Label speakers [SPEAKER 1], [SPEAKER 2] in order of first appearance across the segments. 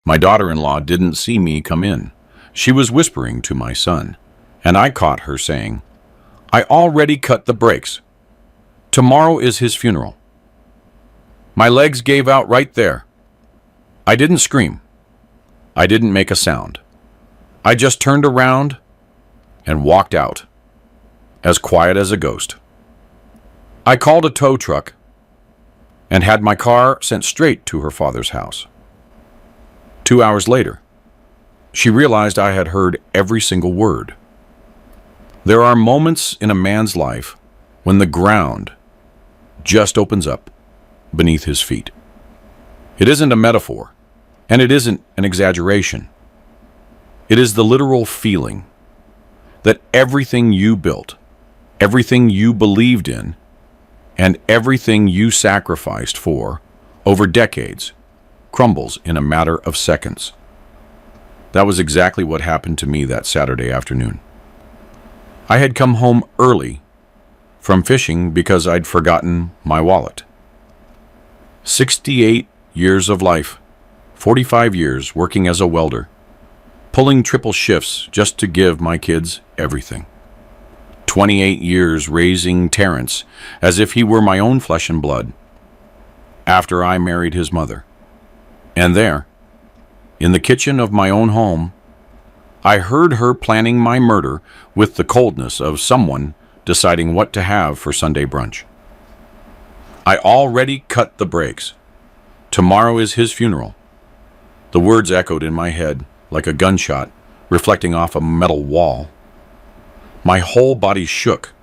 [SPEAKER 1] My daughter-in-law didn't see me come in. She was whispering to my son, and I caught her saying, "I already cut the brakes. Tomorrow is his funeral." My legs gave out right there. I didn't scream. I didn't make a sound. I just turned around and walked out, as quiet as a ghost. I called a tow truck and had my car sent straight to her father's house. 2 hours later, she realized I had heard every single word. There are moments in a man's life when the ground just opens up beneath his feet. It isn't a metaphor, and it isn't an exaggeration. It is the literal feeling that everything you built, everything you believed in, and everything you sacrificed for over decades crumbles in a matter of seconds. That was exactly what happened to me that Saturday afternoon. I had come home early from fishing because I'd forgotten my wallet. 68 years of life, 45 years working as a welder, pulling triple shifts just to give my kids everything. 28 years raising Terrence as if he were my own flesh and blood. After I married his mother. And there, in the kitchen of my own home, I heard her planning my murder with the coldness of someone deciding what to have for Sunday brunch. I already cut the brakes. Tomorrow is his funeral. The words echoed in my head like a gunshot reflecting off a metal wall. My whole body shook,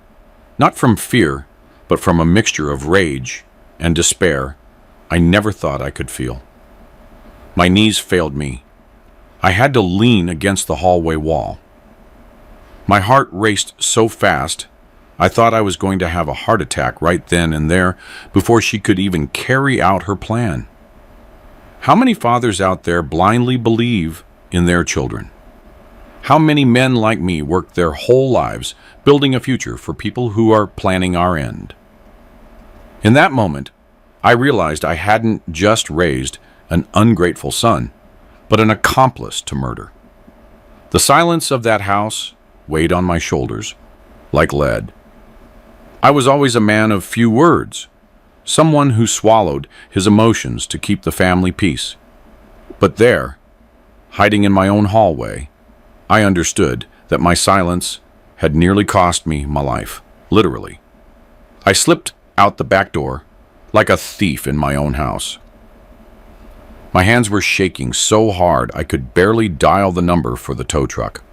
[SPEAKER 1] not from fear, but from a mixture of rage and despair I never thought I could feel. My knees failed me. I had to lean against the hallway wall. My heart raced so fast, I thought I was going to have a heart attack right then and there before she could even carry out her plan. How many fathers out there blindly believe in their children? How many men like me work their whole lives building a future for people who are planning our end? In that moment, I realized I hadn't just raised an ungrateful son, but an accomplice to murder. The silence of that house weighed on my shoulders like lead. I was always a man of few words, someone who swallowed his emotions to keep the family peace. But there, hiding in my own hallway, I understood that my silence had nearly cost me my life, literally. I slipped out the back door like a thief in my own house. My hands were shaking so hard I could barely dial the number for the tow truck.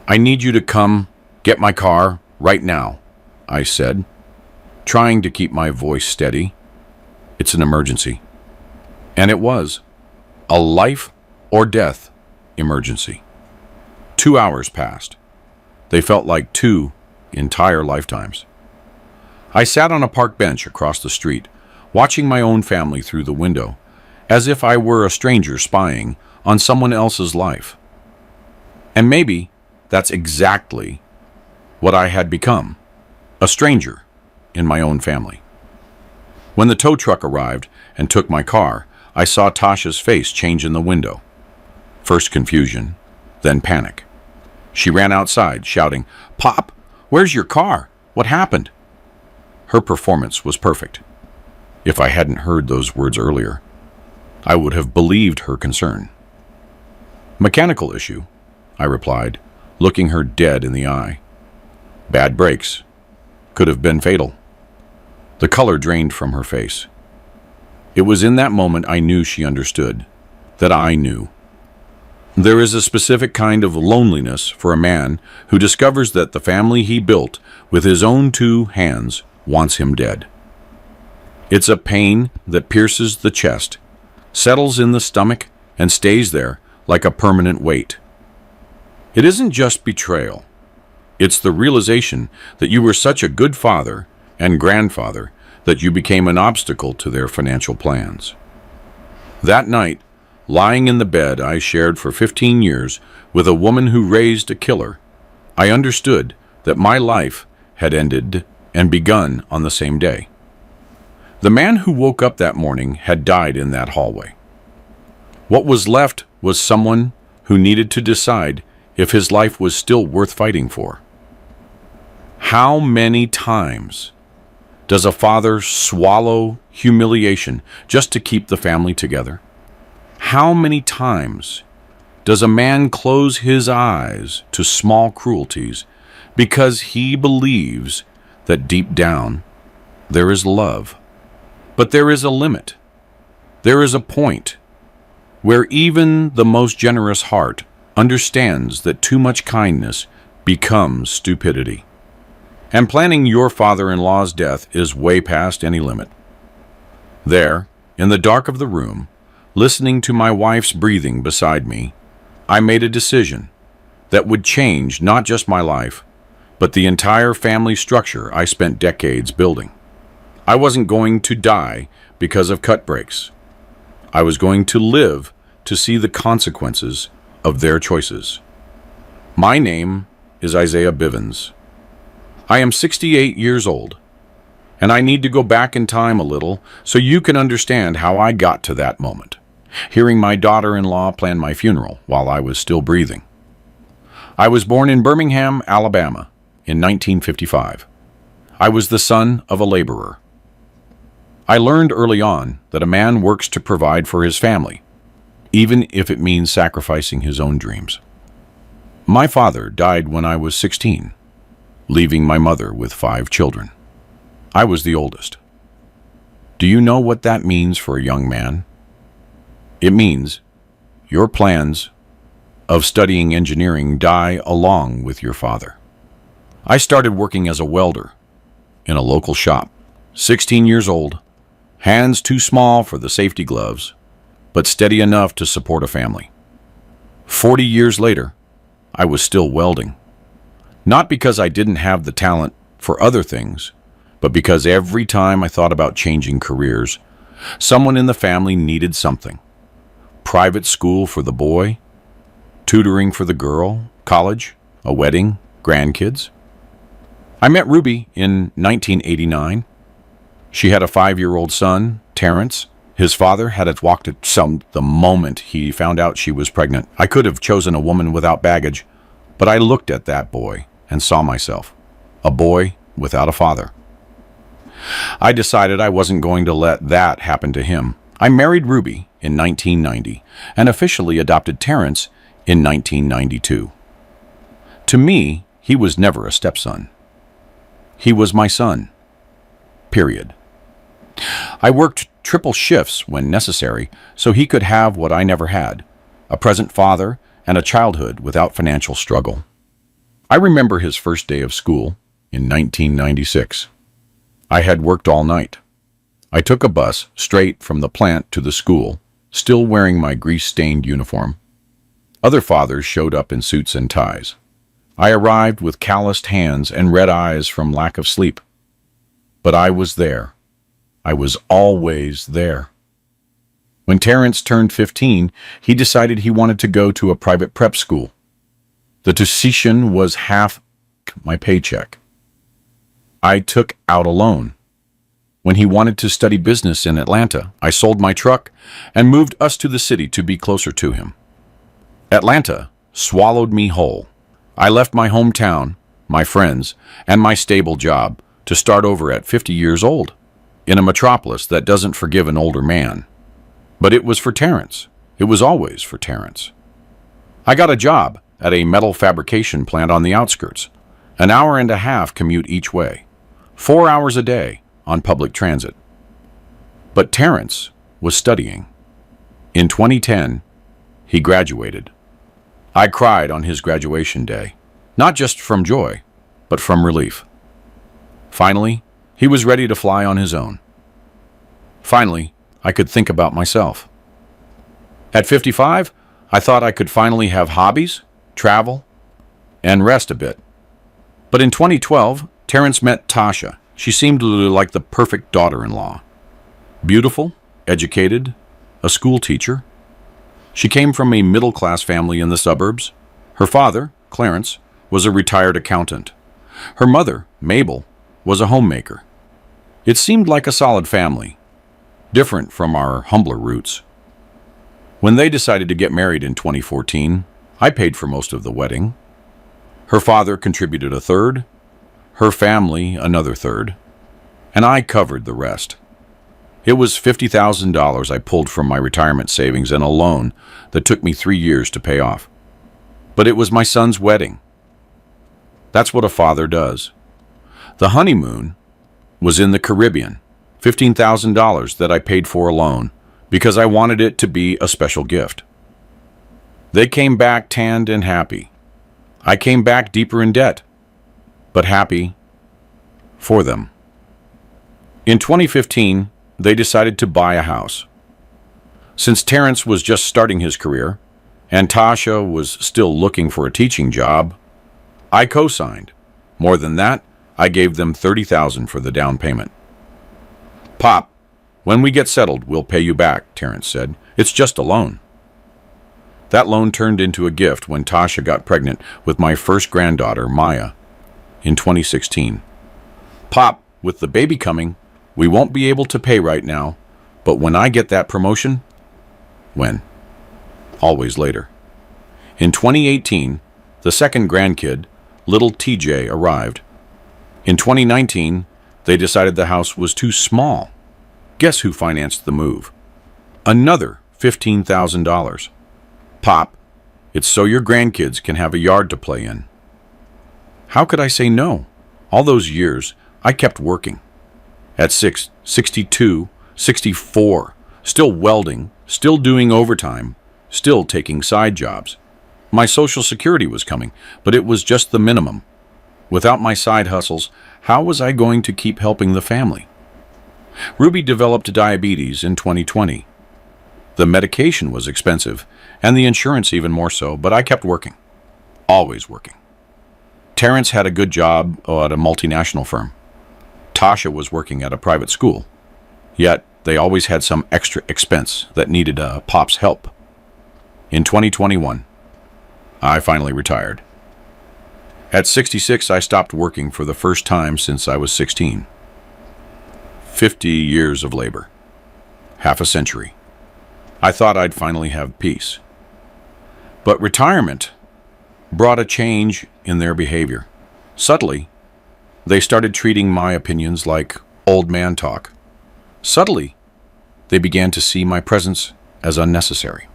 [SPEAKER 1] "I need you to come get my car right now," I said, trying to keep my voice steady. "It's an emergency." And it was. A life or death emergency. 2 hours passed. They felt like 2 entire lifetimes. I sat on a park bench across the street, watching my own family through the window, as if I were a stranger spying on someone else's life. And maybe that's exactly what I had become, a stranger in my own family. When the tow truck arrived and took my car, I saw Tasha's face change in the window. First confusion, then panic. She ran outside, shouting, "Pop, where's your car? What happened?" Her performance was perfect. If I hadn't heard those words earlier, I would have believed her concern. "Mechanical issue," I replied, looking her dead in the eye. "Bad brakes. Could have been fatal." The color drained from her face. It was in that moment I knew she understood, that I knew. There is a specific kind of loneliness for a man who discovers that the family he built with his own 2 hands wants him dead. It's a pain that pierces the chest, settles in the stomach, and stays there like a permanent weight. It isn't just betrayal. It's the realization that you were such a good father and grandfather that you became an obstacle to their financial plans. That night, lying in the bed I shared for 15 years with a woman who raised a killer, I understood that my life had ended and begun on the same day. The man who woke up that morning had died in that hallway. What was left was someone who needed to decide if his life was still worth fighting for. How many times does a father swallow humiliation just to keep the family together? How many times does a man close his eyes to small cruelties because he believes that deep down there is love? But there is a limit. There is a point where even the most generous heart understands that too much kindness becomes stupidity. And planning your father-in-law's death is way past any limit. There, in the dark of the room, listening to my wife's breathing beside me, I made a decision that would change not just my life, but the entire family structure I spent decades building. I wasn't going to die because of cut breaks. I was going to live to see the consequences of their choices. My name is Isaiah Bivens. I am 68 years old, and I need to go back in time a little so you can understand how I got to that moment, hearing my daughter-in-law plan my funeral while I was still breathing. I was born in Birmingham, Alabama, in 1955. I was the son of a laborer. I learned early on that a man works to provide for his family, even if it means sacrificing his own dreams. My father died when I was 16, leaving my mother with 5 children. I was the oldest. Do you know what that means for a young man? It means your plans of studying engineering die along with your father. I started working as a welder in a local shop, 16 years old, hands too small for the safety gloves, but steady enough to support a family. 40 years later, I was still welding. Not because I didn't have the talent for other things, but because every time I thought about changing careers, someone in the family needed something. Private school for the boy, tutoring for the girl, college, a wedding, grandkids. I met Ruby in 1989. She had a 5-year-old son, Terrence. His father had walked at the moment he found out she was pregnant. I could have chosen a woman without baggage, but I looked at that boy and saw myself, a boy without a father. I decided I wasn't going to let that happen to him. I married Ruby in 1990 and officially adopted Terrence in 1992. To me, he was never a stepson. He was my son. Period. I worked triple shifts when necessary so he could have what I never had, a present father and a childhood without financial struggle. I remember his first day of school in 1996. I had worked all night. I took a bus straight from the plant to the school, still wearing my grease-stained uniform. Other fathers showed up in suits and ties. I arrived with calloused hands and red eyes from lack of sleep. But I was there. I was always there. When Terrence turned 15, he decided he wanted to go to a private prep school. The tuition was half my paycheck. I took out a loan. When he wanted to study business in Atlanta, I sold my truck and moved us to the city to be closer to him. Atlanta swallowed me whole. I left my hometown, my friends, and my stable job to start over at 50 years old in a metropolis that doesn't forgive an older man. But it was for Terrence. It was always for Terrence. I got a job at a metal fabrication plant on the outskirts, an hour and a half commute each way, 4 hours a day on public transit. But Terrence was studying. In 2010, he graduated. I cried on his graduation day, not just from joy, but from relief. Finally, he was ready to fly on his own. Finally, I could think about myself. At 55, I thought I could finally have hobbies, travel, and rest a bit. But in 2012, Terrence met Tasha. She seemed like the perfect daughter-in-law. Beautiful, educated, a school teacher. She came from a middle-class family in the suburbs. Her father, Clarence, was a retired accountant. Her mother, Mabel, was a homemaker. It seemed like a solid family, different from our humbler roots. When they decided to get married in 2014, I paid for most of the wedding. Her father contributed a third, her family another third, and I covered the rest. It was $50,000 I pulled from my retirement savings and a loan that took me 3 years to pay off. But it was my son's wedding. That's what a father does. The honeymoon was in the Caribbean, $15,000 that I paid for alone because I wanted it to be a special gift. They came back tanned and happy. I came back deeper in debt, but happy for them. In 2015, they decided to buy a house. Since Terrence was just starting his career, and Tasha was still looking for a teaching job, I co-signed. More than that, I gave them $30,000 for the down payment. "Pop, when we get settled, we'll pay you back," Terrence said. "It's just a loan." That loan turned into a gift when Tasha got pregnant with my first granddaughter, Maya, in 2016. "Pop, with the baby coming, we won't be able to pay right now, but when I get that promotion..." When? Always later. In 2018, the second grandkid, little TJ, arrived. In 2019, they decided the house was too small. Guess who financed the move? Another $15,000. "Pop, it's so your grandkids can have a yard to play in." How could I say no? All those years, I kept working. At 6, 62, 64, still welding, still doing overtime, still taking side jobs. My Social Security was coming, but it was just the minimum. Without my side hustles, how was I going to keep helping the family? Ruby developed diabetes in 2020. The medication was expensive, and the insurance even more so, but I kept working. Always working. Terrence had a good job at a multinational firm. Tasha was working at a private school. Yet, they always had some extra expense that needed Pop's help. In 2021, I finally retired. At 66, I stopped working for the first time since I was 16. 50 years of labor. Half a century. I thought I'd finally have peace. But retirement brought a change in their behavior. Subtly, they started treating my opinions like old man talk. Subtly, they began to see my presence as unnecessary.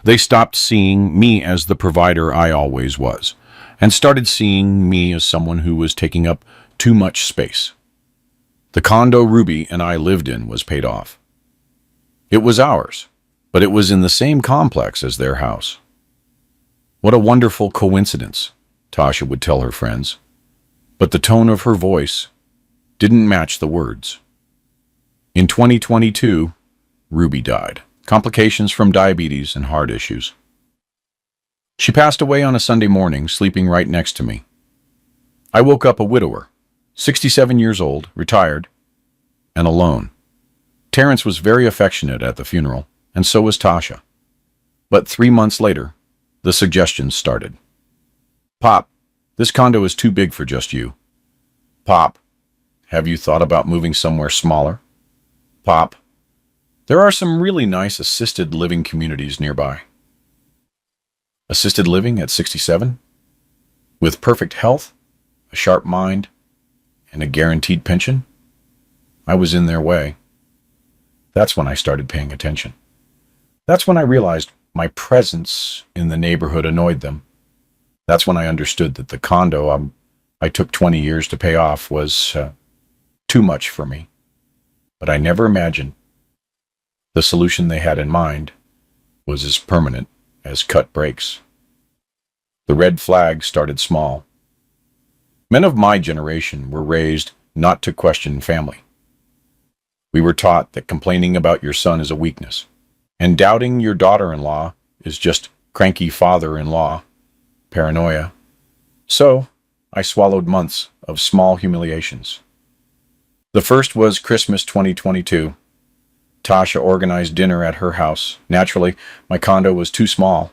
[SPEAKER 1] They stopped seeing me as the provider I always was, and started seeing me as someone who was taking up too much space. The condo Ruby and I lived in was paid off. It was ours, but it was in the same complex as their house. "What a wonderful coincidence," Tasha would tell her friends. But the tone of her voice didn't match the words. In 2022, Ruby died. Complications from diabetes and heart issues. She passed away on a Sunday morning, sleeping right next to me. I woke up a widower, 67 years old, retired, and alone. Terrence was very affectionate at the funeral, and so was Tasha. But 3 months later, the suggestions started. "Pop, this condo is too big for just you." "Pop, have you thought about moving somewhere smaller?" "Pop, there are some really nice assisted living communities nearby." Assisted living at 67? With perfect health, a sharp mind, and a guaranteed pension? I was in their way. That's when I started paying attention. That's when I realized my presence in the neighborhood annoyed them. That's when I understood that the condo I took 20 years to pay off was too much for me. But I never imagined the solution they had in mind was as permanent as cut brakes. The red flag started small. Men of my generation were raised not to question family. We were taught that complaining about your son is a weakness, and doubting your daughter-in-law is just cranky father-in-law paranoia. So, I swallowed months of small humiliations. The first was Christmas 2022. Tasha organized dinner at her house. Naturally, my condo was too small.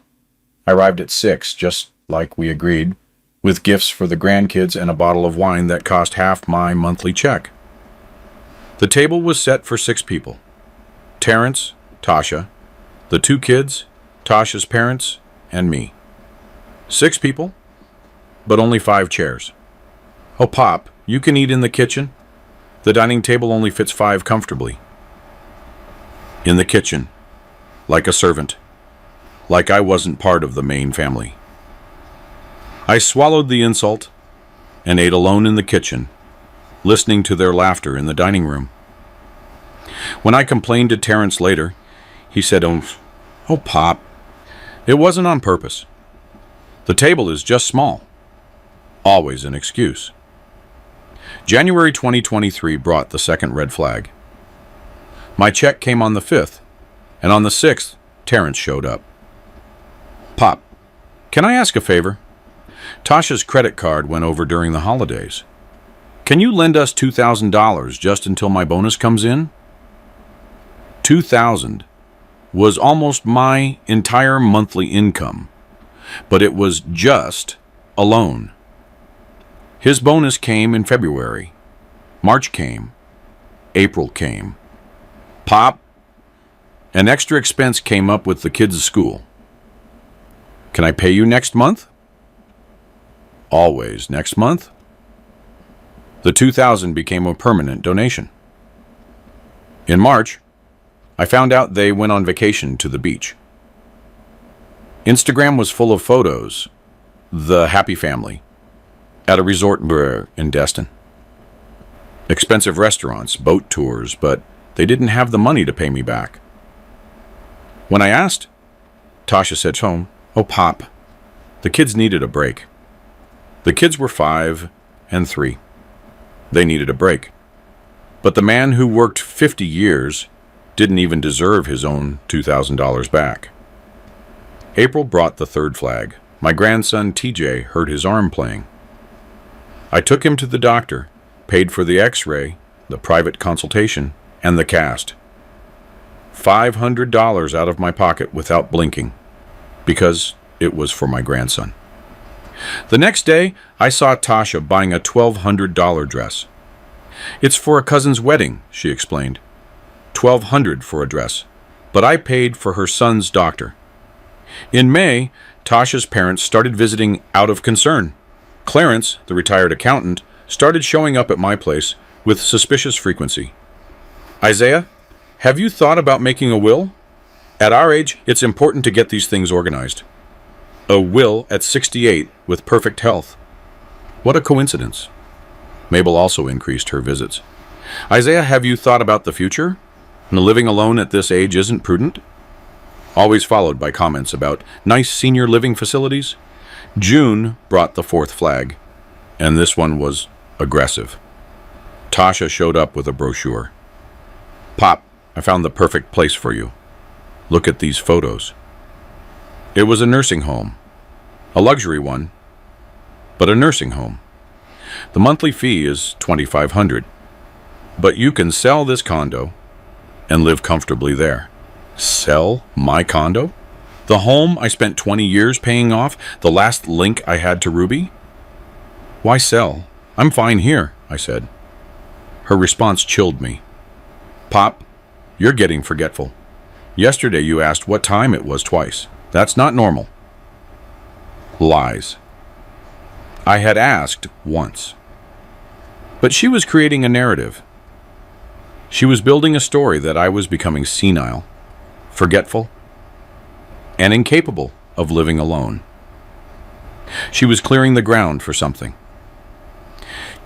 [SPEAKER 1] I arrived at 6, just like we agreed, with gifts for the grandkids and a bottle of wine that cost half my monthly check. The table was set for 6 people. Terrence, Tasha, the 2 kids, Tasha's parents, and me. 6 people, but only 5 chairs. Oh, Pop, you can eat in the kitchen. The dining table only fits 5 comfortably. In the kitchen, like a servant, like I wasn't part of the main family. I swallowed the insult and ate alone in the kitchen, listening to their laughter in the dining room. When I complained to Terrence later, he said, "Oh, Pop, it wasn't on purpose. The table is just small." Always an excuse. January 2023 brought the second red flag. My check came on the 5th, and on the 6th, Terrence showed up. "Pop, can I ask a favor? Tasha's credit card went over during the holidays. Can you lend us $2,000 just until my bonus comes in?" $2,000 was almost my entire monthly income, but it was just a loan. His bonus came in February. March came. April came. "Pop, an extra expense came up with the kids' school. Can I pay you next month?" Always next month. The $2,000 became a permanent donation. In March, I found out they went on vacation to the beach. Instagram was full of photos, the happy family, at a resort in Destin. Expensive restaurants, boat tours, but they didn't have the money to pay me back. When I asked, Tasha said, "Oh, Pop, the kids needed a break." The kids were 5 and 3. They needed a break. But the man who worked 50 years didn't even deserve his own $2,000 back. April brought the third flag. My grandson TJ hurt his arm playing. I took him to the doctor, paid for the x-ray, the private consultation, and the cast. $500 out of my pocket without blinking, because it was for my grandson. The next day, I saw Tasha buying a $1,200 dress. "It's for a cousin's wedding," she explained. $1,200 for a dress, but I paid for her son's doctor. In May, Tasha's parents started visiting out of concern. Clarence, the retired accountant, started showing up at my place with suspicious frequency. "Isaiah, have you thought about making a will? At our age, it's important to get these things organized." A will at 68 with perfect health. What a coincidence. Mabel also increased her visits. "Isaiah, have you thought about the future? Living alone at this age isn't prudent?" Always followed by comments about nice senior living facilities. June brought the 4th flag, and this one was aggressive. Tasha showed up with a brochure. "Pop, I found the perfect place for you. Look at these photos." It was a nursing home, a luxury one, but a nursing home. The monthly fee is $2,500, but you can sell this condo and live comfortably there. Sell my condo? The home I spent 20 years paying off, the last link I had to Ruby? "Why sell? I'm fine here," I said. Her response chilled me. "Pop, you're getting forgetful. Yesterday you asked what time it was twice. That's not normal." Lies. I had asked once. But she was creating a narrative. She was building a story that I was becoming senile, forgetful, and incapable of living alone. She was clearing the ground for something.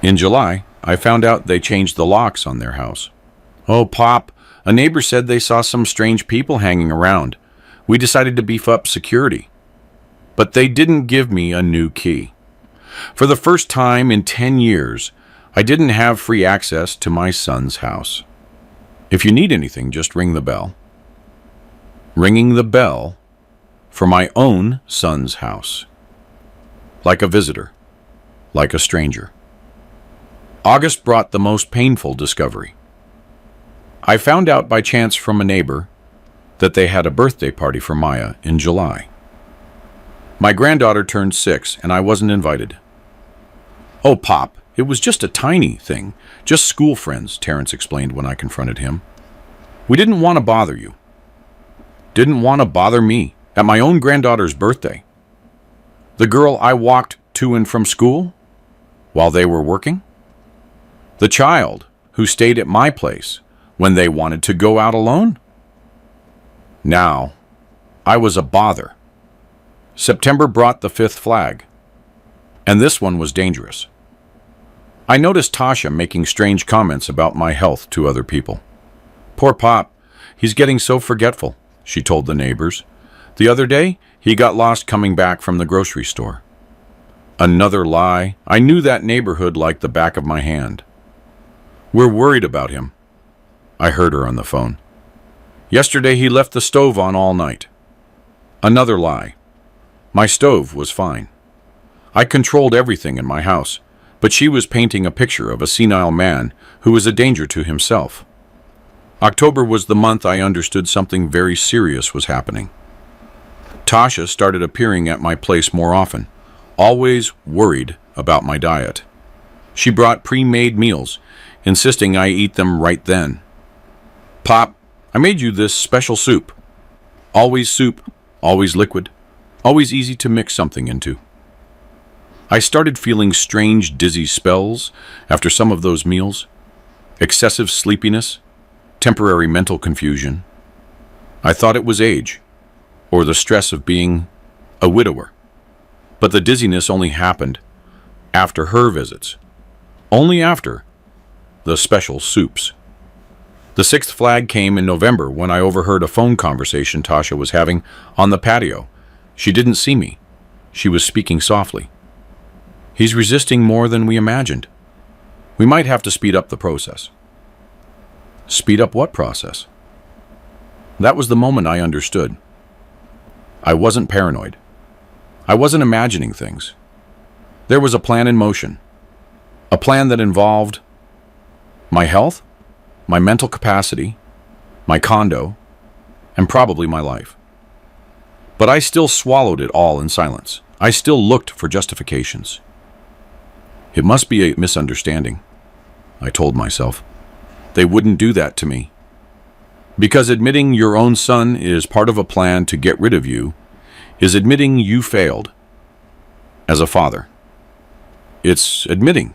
[SPEAKER 1] In July, I found out they changed the locks on their house. "Oh, Pop, a neighbor said they saw some strange people hanging around. We decided to beef up security. But they didn't give me a new key. For the first time in 10 years, I didn't have free access to my son's house. If you need anything, just ring the bell." Ringing the bell for my own son's house. Like a visitor, like a stranger. August brought the most painful discovery. I found out by chance from a neighbor that they had a birthday party for Maya in July. My granddaughter turned 6 and I wasn't invited. "Oh, Pop, it was just a tiny thing, just school friends," Terrence explained when I confronted him. "We didn't want to bother you." Didn't want to bother me. at my own granddaughter's birthday, the girl I walked to and from school while they were working, the child who stayed at my place when they wanted to go out alone. Now, I was a bother. September brought the fifth flag, and this one was dangerous. I noticed Tasha making strange comments about my health to other people. "Poor Pop, he's getting so forgetful," she told the neighbors. "The other day, he got lost coming back from the grocery store." Another lie. I knew that neighborhood like the back of my hand. "We're worried about him," I heard her on the phone. "Yesterday he left the stove on all night." Another lie. My stove was fine. I controlled everything in my house, but she was painting a picture of a senile man who was a danger to himself. October was the month I understood something very serious was happening. Tasha started appearing at my place more often, always worried about my diet. She brought pre-made meals, insisting I eat them right then. "Pop, I made you this special soup. Always soup, always liquid, always easy to mix something into." I started feeling strange, dizzy spells after some of those meals, excessive sleepiness, temporary mental confusion. I thought it was age, or the stress of being a widower. But the dizziness only happened after her visits, only after the special soups. The sixth flag came in November when I overheard a phone conversation Tasha was having on the patio. She didn't see me. She was speaking softly. "He's resisting more than we imagined. We might have to speed up the process." Speed up what process? That was the moment I understood. I wasn't paranoid. I wasn't imagining things. There was a plan in motion. A plan that involved my health, my mental capacity, my condo, and probably my life. But I still swallowed it all in silence. I still looked for justifications. It must be a misunderstanding, I told myself. They wouldn't do that to me. Because admitting your own son is part of a plan to get rid of you is admitting you failed as a father. It's admitting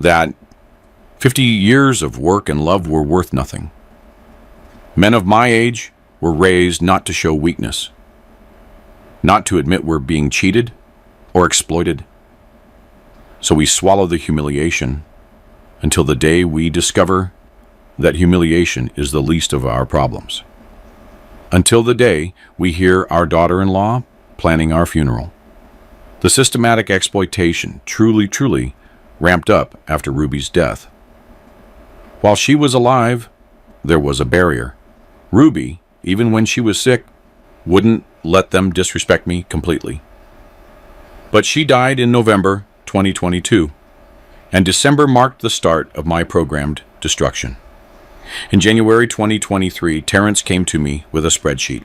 [SPEAKER 1] that 50 years of work and love were worth nothing. Men of my age were raised not to show weakness, not to admit we're being cheated or exploited. So we swallow the humiliation until the day we discover that humiliation is the least of our problems. Until the day we hear our daughter-in-law planning our funeral. The systematic exploitation truly ramped up after Ruby's death. While she was alive, there was a barrier. Ruby, even when she was sick, wouldn't let them disrespect me completely. But she died in November 2022, and December marked the start of my programmed destruction. In January 2023, Terrence came to me with a spreadsheet.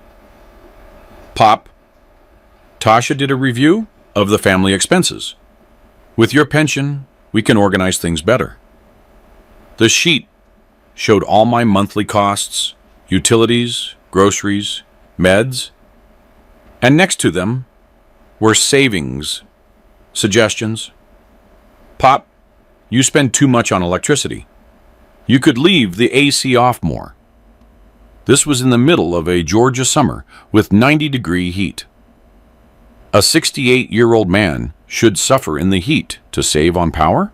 [SPEAKER 1] "Pop, Tasha did a review of the family expenses. With your pension, we can organize things better." The sheet showed all my monthly costs, utilities, groceries, meds, and next to them were savings suggestions. "Pop, you spend too much on electricity. You could leave the AC off more." This was in the middle of a Georgia summer with 90-degree heat. A 68-year-old man should suffer in the heat to save on power?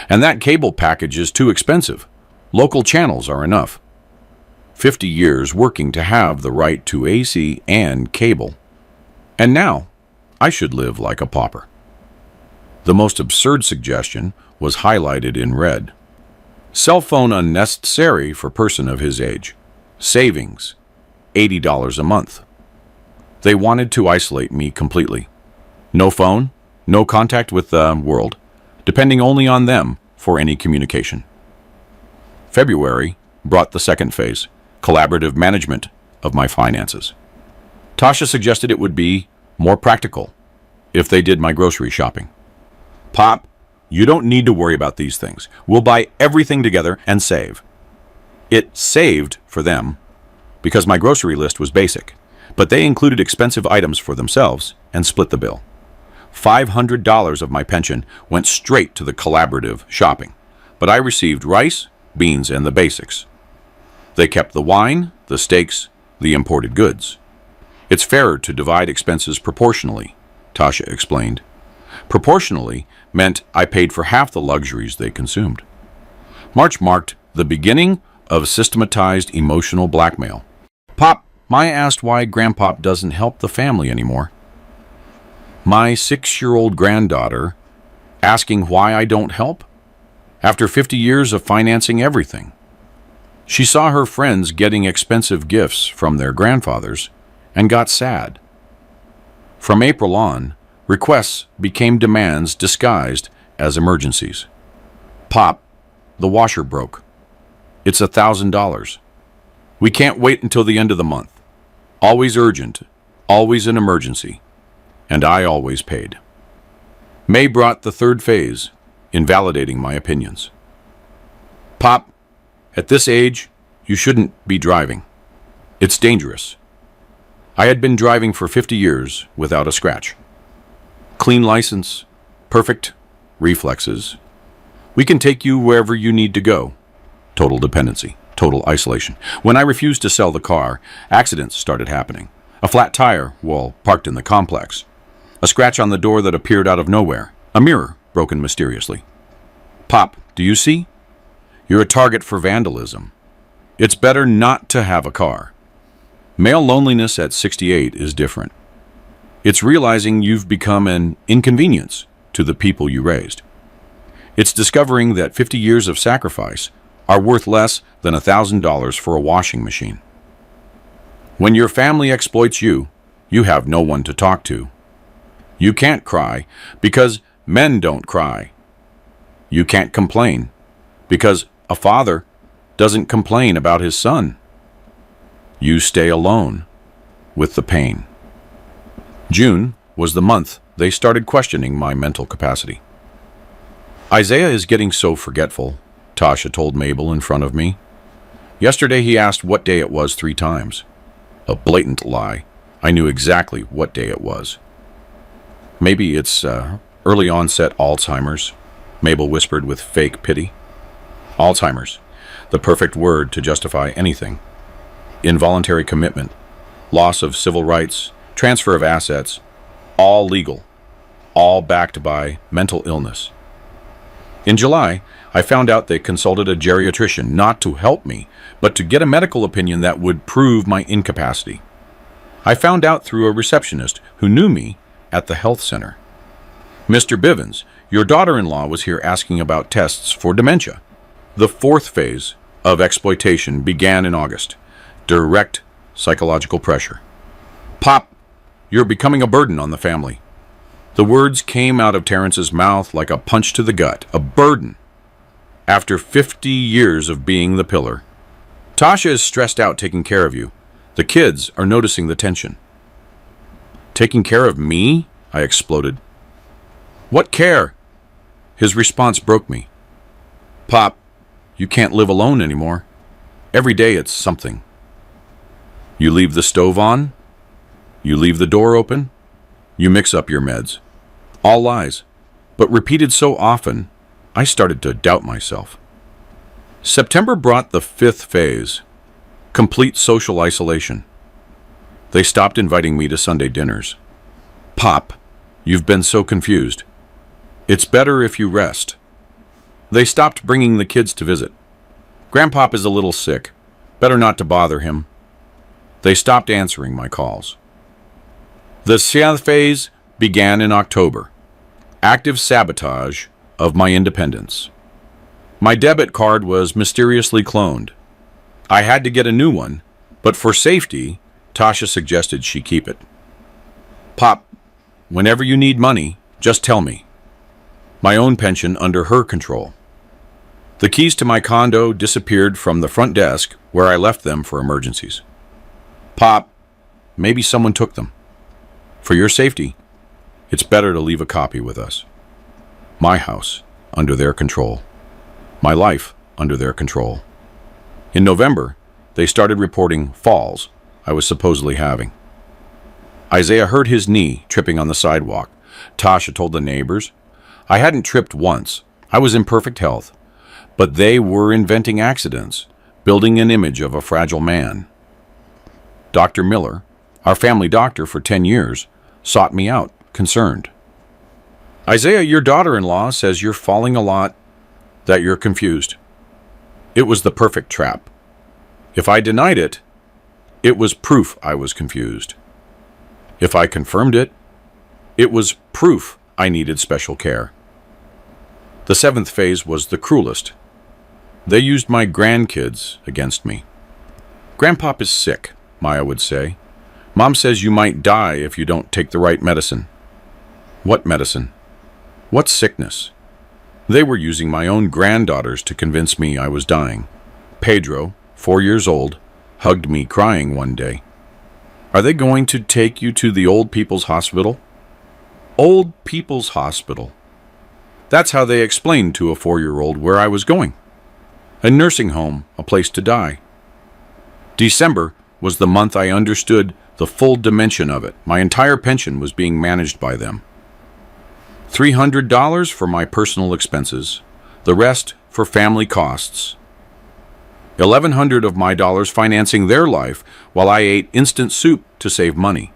[SPEAKER 1] And that cable package is too expensive. Local channels are enough. 50 years working to have the right to AC and cable. And now, I should live like a pauper. The most absurd suggestion was highlighted in red. Cell phone unnecessary for person of his age. Savings, $80 a month. They wanted to isolate me completely. No phone, no contact with the world, depending only on them for any communication. February brought the second phase, collaborative management of my finances. Tasha suggested it would be more practical if they did my grocery shopping. "Pop, you don't need to worry about these things. We'll buy everything together and save." It saved for them because my grocery list was basic, But they included expensive items for themselves and split the bill. $500 of my pension went straight to the collaborative shopping, but I received rice, beans, and the basics. They kept the wine, the steaks, the imported goods. It's fairer to divide expenses proportionally, Tasha explained. Proportionally meant I paid for half the luxuries they consumed. March marked the beginning of systematized emotional blackmail. Pop, Maya asked why Grandpop doesn't help the family anymore. My 6-year-old granddaughter asking why I don't help? After 50 years of financing everything. She saw her friends getting expensive gifts from their grandfathers and got sad. From April on, requests became demands disguised as emergencies. Pop, the washer broke. It's $1,000. We can't wait until the end of the month. Always urgent, always an emergency. And I always paid. May brought the third phase, invalidating my opinions. Pop, at this age, you shouldn't be driving. It's dangerous. I had been driving for 50 years without a scratch. Clean license, perfect reflexes. We can take you wherever you need to go. Total dependency, total isolation. When I refused to sell the car, accidents started happening. A flat tire while parked in the complex. A scratch on the door that appeared out of nowhere. A mirror broken mysteriously. Pop, do you see? You're a target for vandalism. It's better not to have a car. Male loneliness at 68 is different. It's realizing you've become an inconvenience to the people you raised. It's discovering that 50 years of sacrifice are worth less than $1,000 for a washing machine. When your family exploits you, you have no one to talk to. You can't cry because men don't cry. You can't complain because a father doesn't complain about his son. You stay alone with the pain. June was the month they started questioning my mental capacity. Isaiah is getting so forgetful, Tasha told Mabel in front of me. Yesterday he asked what day it was 3 times. A blatant lie. I knew exactly what day it was. Maybe it's early onset Alzheimer's, Mabel whispered with fake pity. Alzheimer's, the perfect word to justify anything. Involuntary commitment, loss of civil rights, transfer of assets, all legal, all backed by mental illness. In July, I found out they consulted a geriatrician not to help me, but to get a medical opinion that would prove my incapacity. I found out through a receptionist who knew me at the health center. Mr. Bivens, your daughter-in-law was here asking about tests for dementia. The 4th phase of exploitation began in August. Direct psychological pressure. Pop, you're becoming a burden on the family. The words came out of Terrence's mouth like a punch to the gut. A burden. After 50 years of being the pillar. Tasha is stressed out taking care of you. The kids are noticing the tension. Taking care of me? I exploded. What care? His response broke me. Pop, you can't live alone anymore. Every day it's something. You leave the stove on. You leave the door open. You mix up your meds. All lies, but repeated so often, I started to doubt myself. September brought the 5th phase, complete social isolation. They stopped inviting me to Sunday dinners. Pop, you've been so confused. It's better if you rest. They stopped bringing the kids to visit. Grandpop is a little sick. Better not to bother him. They stopped answering my calls. The 7th phase began in October. Active sabotage of my independence. My debit card was mysteriously cloned. I had to get a new one, but for safety, Tasha suggested she keep it. Pop, whenever you need money, just tell me. My own pension under her control. The keys to my condo disappeared from the front desk where I left them for emergencies. Pop, maybe someone took them. For your safety, it's better to leave a copy with us. My house under their control. My life under their control. In November, they started reporting falls I was supposedly having. Isaiah hurt his knee tripping on the sidewalk. Tasha told the neighbors. I hadn't tripped once. I was in perfect health. But they were inventing accidents, building an image of a fragile man. Dr. Miller, our family doctor for 10 years, sought me out, concerned. Isaiah, your daughter-in-law says you're falling a lot, that you're confused. It was the perfect trap. If I denied it, it was proof I was confused. If I confirmed it, it was proof I needed special care. The seventh phase was the cruelest. They used my grandkids against me. Grandpop is sick, Maya would say. Mom says you might die if you don't take the right medicine. What medicine? What sickness? They were using my own granddaughters to convince me I was dying. Pedro, 4 years old, hugged me crying one day. Are they going to take you to the old people's hospital? Old people's hospital. That's how they explained to a 4-year-old where I was going. A nursing home, a place to die. December was the month I understood the full dimension of it. My entire pension was being managed by them. $300 for my personal expenses, the rest for family costs. $1,100 of my dollars financing their life while I ate instant soup to save money.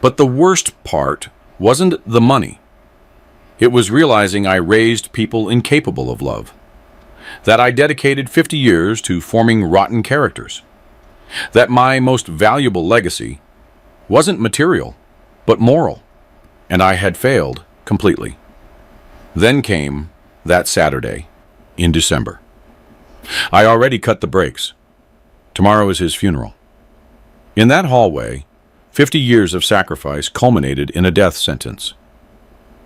[SPEAKER 1] But the worst part wasn't the money. It was realizing I raised people incapable of love. That I dedicated 50 years to forming rotten characters. That my most valuable legacy wasn't material, but moral. And I had failed completely. Then came that Saturday in December. I already cut the brakes. Tomorrow is his funeral. In that hallway, 50 years of sacrifice culminated in a death sentence.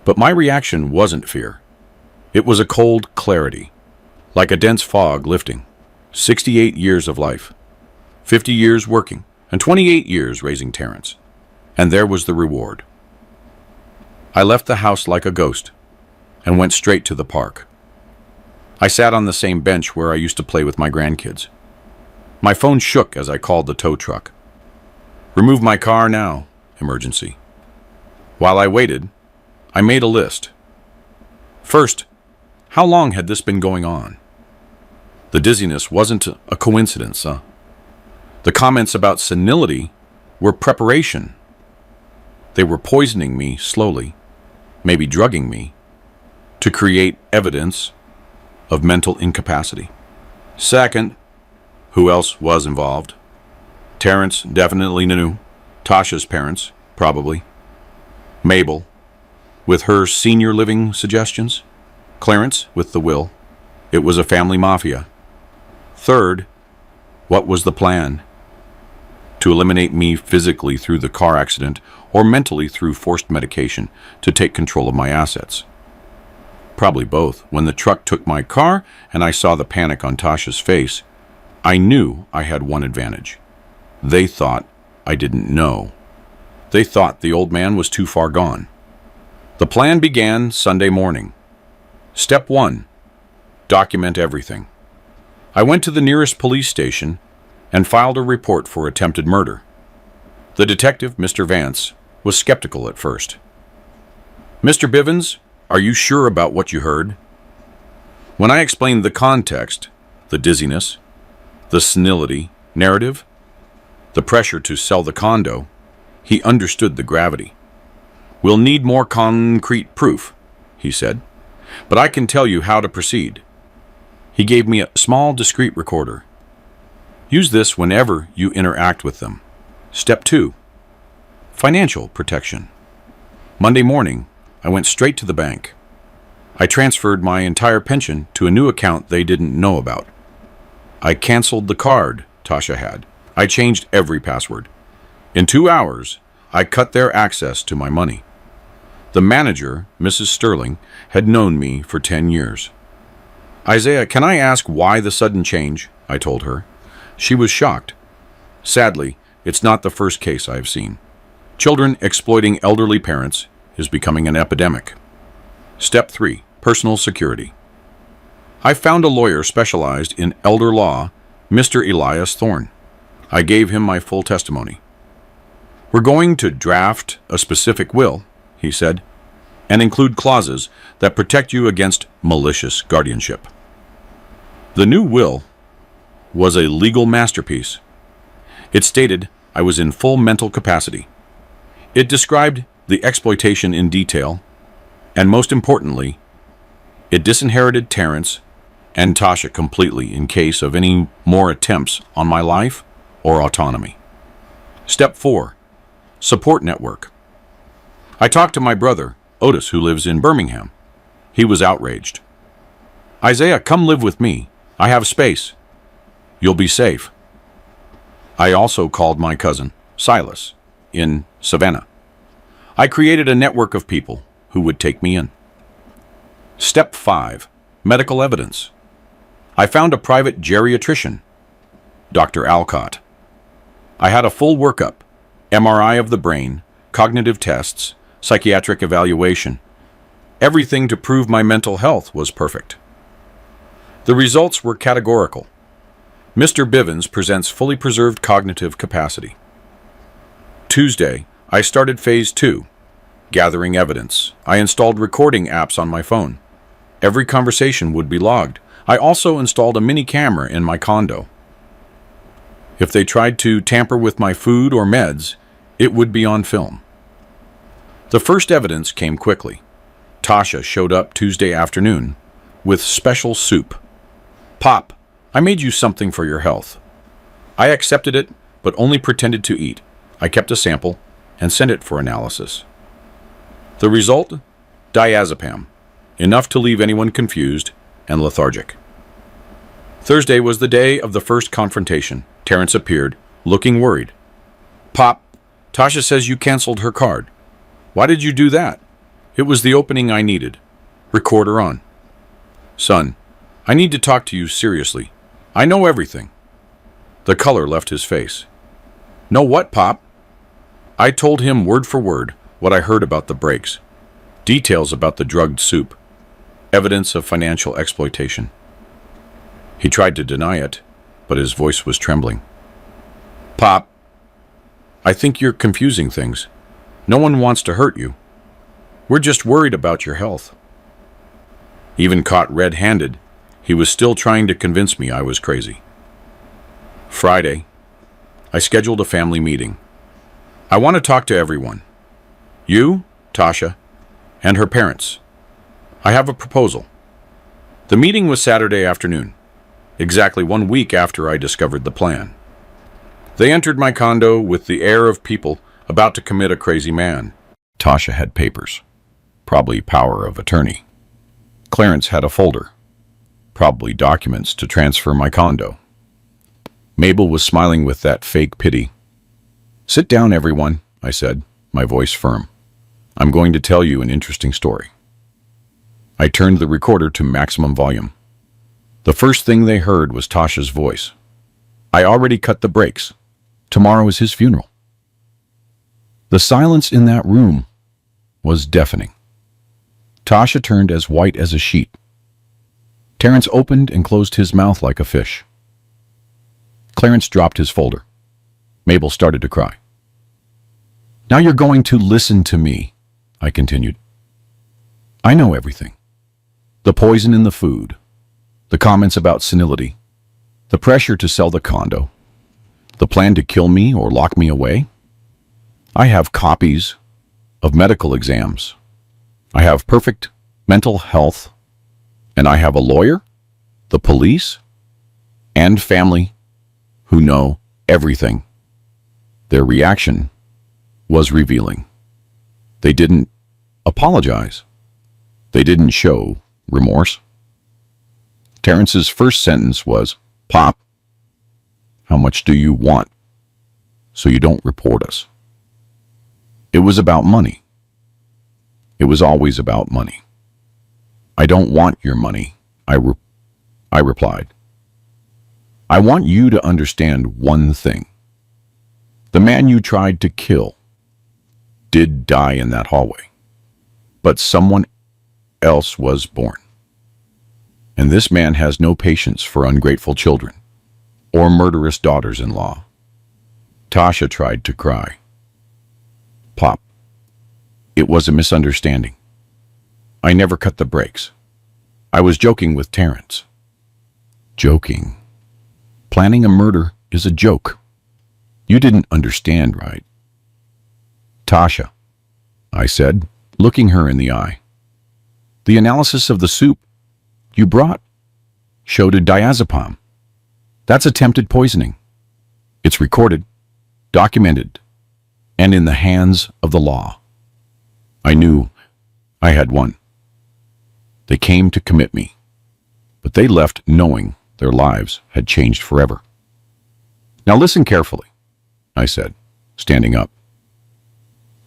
[SPEAKER 1] But my reaction wasn't fear. It was a cold clarity, like a dense fog lifting. 68 years of life, 50 years working, and 28 years raising Terrence. And there was the reward. I left the house like a ghost and went straight to the park. I sat on the same bench where I used to play with my grandkids. My phone shook as I called the tow truck. Remove my car now, emergency. While I waited, I made a list. First, how long had this been going on? The dizziness wasn't a coincidence, huh? The comments about senility were preparation. They were poisoning me slowly, maybe drugging me, to create evidence of mental incapacity. Second, who else was involved? Terrence definitely knew. Tasha's parents, probably. Mabel, with her senior living suggestions. Clarence, with the will. It was a family mafia. Third, what was the plan? To eliminate me physically through the car accident or mentally through forced medication to take control of my assets. Probably both. When the truck took my car and I saw the panic on Tasha's face, I knew I had one advantage. They thought I didn't know. They thought the old man was too far gone. The plan began Sunday morning. Step 1. Document everything. I went to the nearest police station and filed a report for attempted murder. The detective, Mr. Vance, was skeptical at first. Mr. Bivens, are you sure about what you heard? When I explained the context, the dizziness, the senility narrative, the pressure to sell the condo, he understood the gravity. We'll need more concrete proof, he said, but I can tell you how to proceed. He gave me a small, discreet recorder. Use this whenever you interact with them. Step 2. Financial protection. Monday morning, I went straight to the bank. I transferred my entire pension to a new account they didn't know about. I canceled the card Tasha had. I changed every password. In 2 hours, I cut their access to my money. The manager, Mrs. Sterling, had known me for 10 years. Isaiah, can I ask why the sudden change? I told her. She was shocked. Sadly, it's not the first case I've seen. Children exploiting elderly parents is becoming an epidemic. Step 3. Personal security. I found a lawyer specialized in elder law, Mr. Elias Thorne. I gave him my full testimony. We're going to draft a specific will, he said, and include clauses that protect you against malicious guardianship. The new will was a legal masterpiece. It stated I was in full mental capacity. It described the exploitation in detail, and most importantly, it disinherited Terrence and Tasha completely in case of any more attempts on my life or autonomy. Step 4. Support network. I talked to my brother, Otis, who lives in Birmingham. He was outraged. Isaiah, come live with me. I have space. You'll be safe. I also called my cousin, Silas, in Savannah. I created a network of people who would take me in. Step 5. Medical evidence. I found a private geriatrician, Dr. Alcott. I had a full workup, MRI of the brain, cognitive tests, psychiatric evaluation. Everything to prove my mental health was perfect. The results were categorical. Mr. Bivens presents fully preserved cognitive capacity. Tuesday, I started phase 2, gathering evidence. I installed recording apps on my phone. Every conversation would be logged. I also installed a mini camera in my condo. If they tried to tamper with my food or meds, it would be on film. The first evidence came quickly. Tasha showed up Tuesday afternoon with special soup. Pop, I made you something for your health. I accepted it, but only pretended to eat. I kept a sample and sent it for analysis. The result? Diazepam, enough to leave anyone confused and lethargic. Thursday was the day of the first confrontation. Terrence appeared, looking worried. Pop, Tasha says you canceled her card. Why did you do that? It was the opening I needed. Recorder on. Son, I need to talk to you seriously. I know everything. The color left his face. Know what, Pop? I told him word for word what I heard about the breaks. Details about the drugged soup. Evidence of financial exploitation. He tried to deny it, but his voice was trembling. Pop, I think you're confusing things. No one wants to hurt you. We're just worried about your health. Even caught red-handed, he was still trying to convince me I was crazy. Friday, I scheduled a family meeting. I want to talk to everyone. You, Tasha, and her parents. I have a proposal. The meeting was Saturday afternoon, exactly 1 week after I discovered the plan. They entered my condo with the air of people about to commit a crazy man. Tasha had papers, probably power of attorney. Clarence had a folder, probably documents to transfer my condo. Mabel was smiling with that fake pity. Sit down, everyone, I said, my voice firm. I'm going to tell you an interesting story. I turned the recorder to maximum volume. The first thing they heard was Tasha's voice. I already cut the brakes. Tomorrow is his funeral. The silence in that room was deafening. Tasha turned as white as a sheet. Terrence opened and closed his mouth like a fish. Clarence dropped his folder. Mabel started to cry. Now you're going to listen to me, I continued. I know everything. The poison in the food, the comments about senility, the pressure to sell the condo, the plan to kill me or lock me away. I have copies of medical exams. I have perfect mental health, and I have a lawyer, the police, and family who know everything. Their reaction was revealing. They didn't apologize. They didn't show remorse. Terrence's first sentence was, Pop, how much do you want so you don't report us? It was about money. It was always about money. I don't want your money, I replied. I want you to understand one thing. The man you tried to kill did die in that hallway, but someone else was born. And this man has no patience for ungrateful children or murderous daughters-in-law. Tasha tried to cry. Pop, it was a misunderstanding. I never cut the brakes. I was joking with Terrence. Joking. Planning a murder is a joke. You didn't understand, right? Tasha, I said, looking her in the eye. The analysis of the soup you brought showed a diazepam. That's attempted poisoning. It's recorded, documented, and in the hands of the law. I knew I had won. They came to commit me, but they left knowing their lives had changed forever. Now listen carefully, I said, standing up.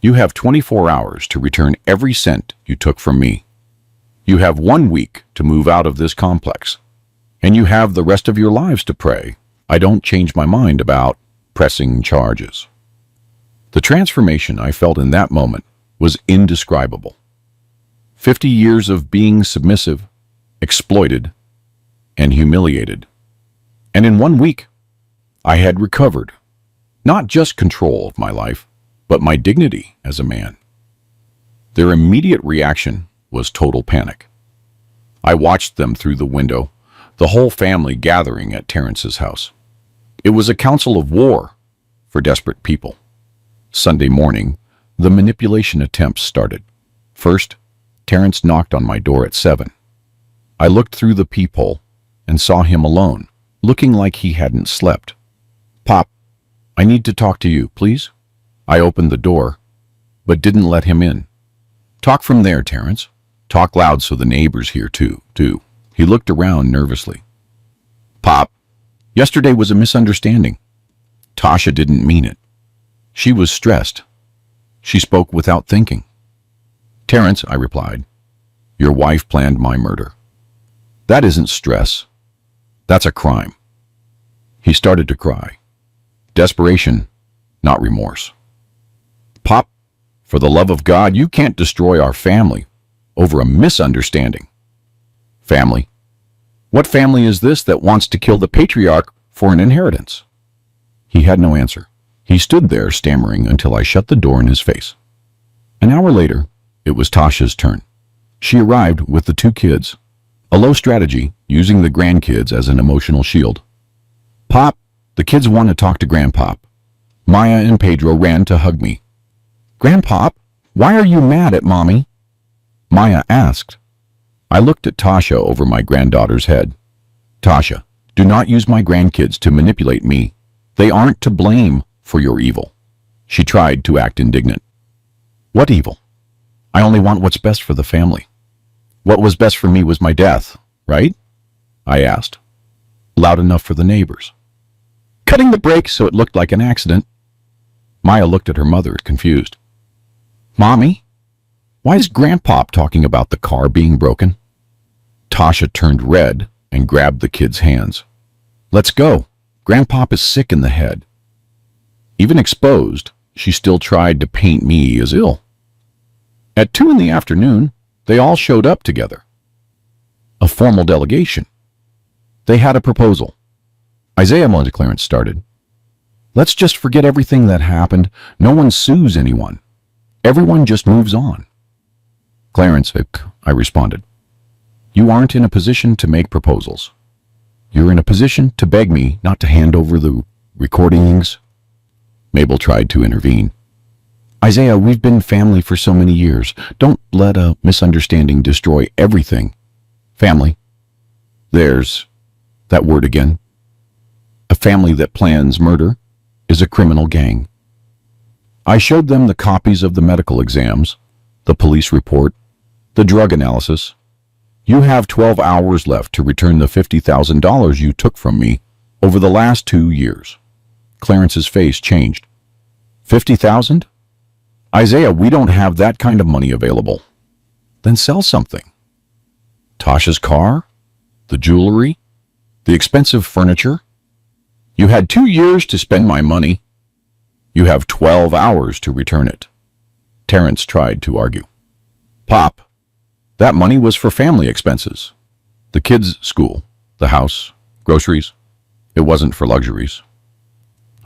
[SPEAKER 1] You have 24 hours to return every cent you took from me. You have 1 week to move out of this complex, and you have the rest of your lives to pray I don't change my mind about pressing charges. The transformation I felt in that moment was indescribable. 50 years of being submissive, exploited, and humiliated. And in 1 week, I had recovered not just control of my life, but my dignity as a man. Their immediate reaction was total panic. I watched them through the window, the whole family gathering at Terrence's house. It was a council of war for desperate people. Sunday morning, the manipulation attempts started. First, Terrence knocked on my door at 7. I looked through the peephole and saw him alone, looking like he hadn't slept. Pop, I need to talk to you, please. I opened the door, but didn't let him in. Talk from there, Terrence. Talk loud so the neighbors hear too. He looked around nervously. Pop, yesterday was a misunderstanding. Tasha didn't mean it. She was stressed. She spoke without thinking. Terrence, I replied, your wife planned my murder. That isn't stress. That's a crime. He started to cry. Desperation, not remorse. Pop, for the love of God, you can't destroy our family over a misunderstanding. Family? What family is this that wants to kill the patriarch for an inheritance? He had no answer. He stood there stammering until I shut the door in his face. An hour later, it was Tasha's turn. She arrived with the 2 kids, a low strategy using the grandkids as an emotional shield. Pop, the kids want to talk to Grandpop. Maya and Pedro ran to hug me. Grandpop, why are you mad at Mommy? Maya asked. I looked at Tasha over my granddaughter's head. Tasha, do not use my grandkids to manipulate me. They aren't to blame for your evil. She tried to act indignant. What evil? I only want what's best for the family. What was best for me was my death, right? I asked, loud enough for the neighbors. Cutting the brakes so it looked like an accident. Maya looked at her mother, confused. Mommy, why is Grandpop talking about the car being broken? Tasha turned red and grabbed the kids' hands. Let's go. Grandpop is sick in the head. Even exposed, she still tried to paint me as ill. At 2 in the afternoon, they all showed up together. A formal delegation. They had a proposal. Isaiah Clarence started. Let's just forget everything that happened. No one sues anyone. Everyone just moves on. Clarence, I responded. You aren't in a position to make proposals. You're in a position to beg me not to hand over the recordings. Mabel tried to intervene. Isaiah, we've been family for so many years. Don't let a misunderstanding destroy everything. Family. There's that word again. A family that plans murder is a criminal gang. I showed them the copies of the medical exams, the police report, the drug analysis. You have 12 hours left to return the $50,000 you took from me over the last 2 years. Clarence's face changed. 50,000? Isaiah, we don't have that kind of money available. Then sell something. Tasha's car? The jewelry? The expensive furniture? You had 2 years to spend my money. You have 12 hours to return it. Terrence tried to argue. Pop, that money was for family expenses. The kids' school, the house, groceries. It wasn't for luxuries.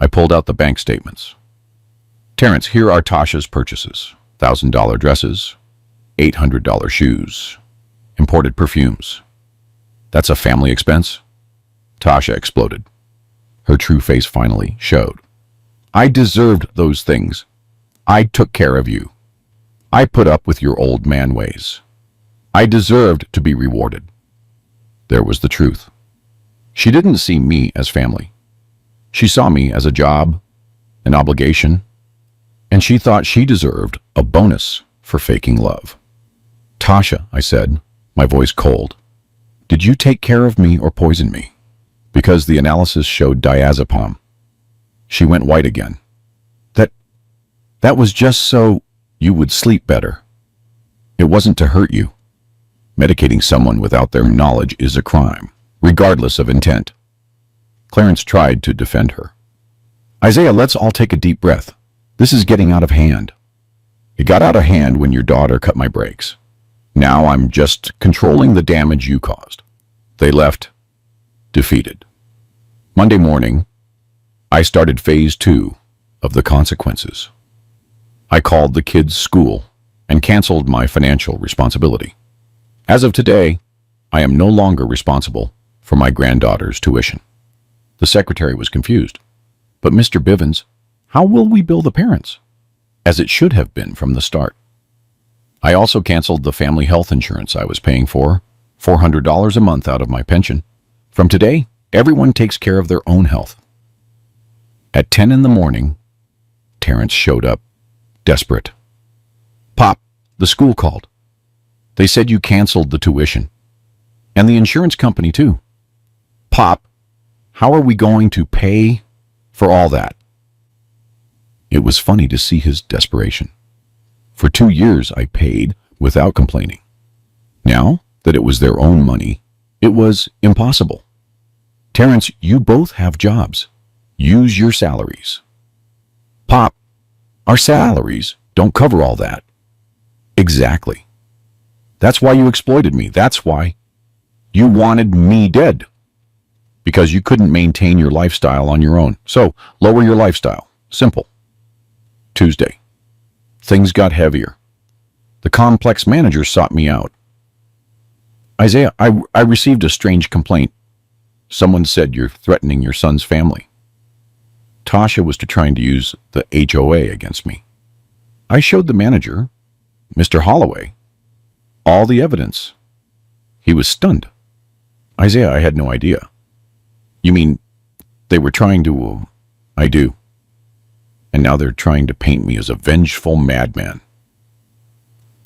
[SPEAKER 1] I pulled out the bank statements. Terrence, here are Tasha's purchases. $1,000 dresses, $800 shoes, imported perfumes. That's a family expense? Tasha exploded. Her true face finally showed. I deserved those things. I took care of you. I put up with your old man ways. I deserved to be rewarded. There was the truth. She didn't see me as family. She saw me as a job, an obligation, and she thought she deserved a bonus for faking love. Tasha, I said, my voice cold, did you take care of me or poison me? Because the analysis showed diazepam. She went white again. That was just so you would sleep better. It wasn't to hurt you. Medicating someone without their knowledge is a crime, regardless of intent. Clarence tried to defend her. Isaiah, let's all take a deep breath. This is getting out of hand. It got out of hand when your daughter cut my brakes. Now I'm just controlling the damage you caused. They left, defeated. Monday morning, I started phase 2 of the consequences. I called the kids' school and canceled my financial responsibility. As of today, I am no longer responsible for my granddaughter's tuition. The secretary was confused. But Mr. Bivens, how will we bill the parents? As it should have been from the start. I also canceled the family health insurance I was paying for, $400 a month out of my pension. From today, everyone takes care of their own health. At 10 in the morning, Terrence showed up, desperate. Pop, the school called. They said you canceled the tuition. And the insurance company, too. Pop, how are we going to pay for all that? It was funny to see his desperation. For 2 years, I paid without complaining. Now that it was their own money, it was impossible. Terrence, you both have jobs. Use your salaries. Pop, our salaries don't cover all that. Exactly. That's why you exploited me. That's why you wanted me dead. Because you couldn't maintain your lifestyle on your own. So, lower your lifestyle. Simple. Tuesday. Things got heavier. The complex manager sought me out. Isaiah, I received a strange complaint. Someone said you're threatening your son's family. Tasha was trying to use the HOA against me. I showed the manager, Mr. Holloway, all the evidence. He was stunned. Isaiah, I had no idea. You mean they were trying to... I do. And now they're trying to paint me as a vengeful madman.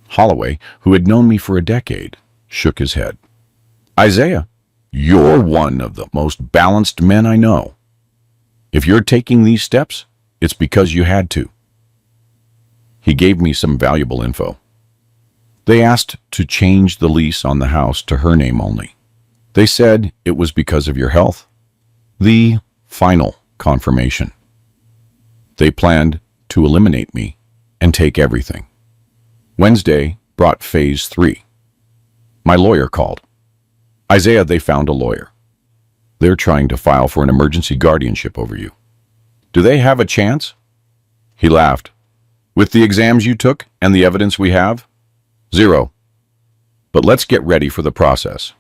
[SPEAKER 1] Holloway, who had known me for a decade, shook his head. Isaiah, you're one of the most balanced men I know. If you're taking these steps, it's because you had to. He gave me some valuable info. They asked to change the lease on the house to her name only. They said it was because of your health. The final confirmation. They planned to eliminate me and take everything. Wednesday brought phase 3. My lawyer called. Isaiah, they found a lawyer. They're trying to file for an emergency guardianship over you. Do they have a chance? He laughed. With the exams you took and the evidence we have? 0. But let's get ready for the process.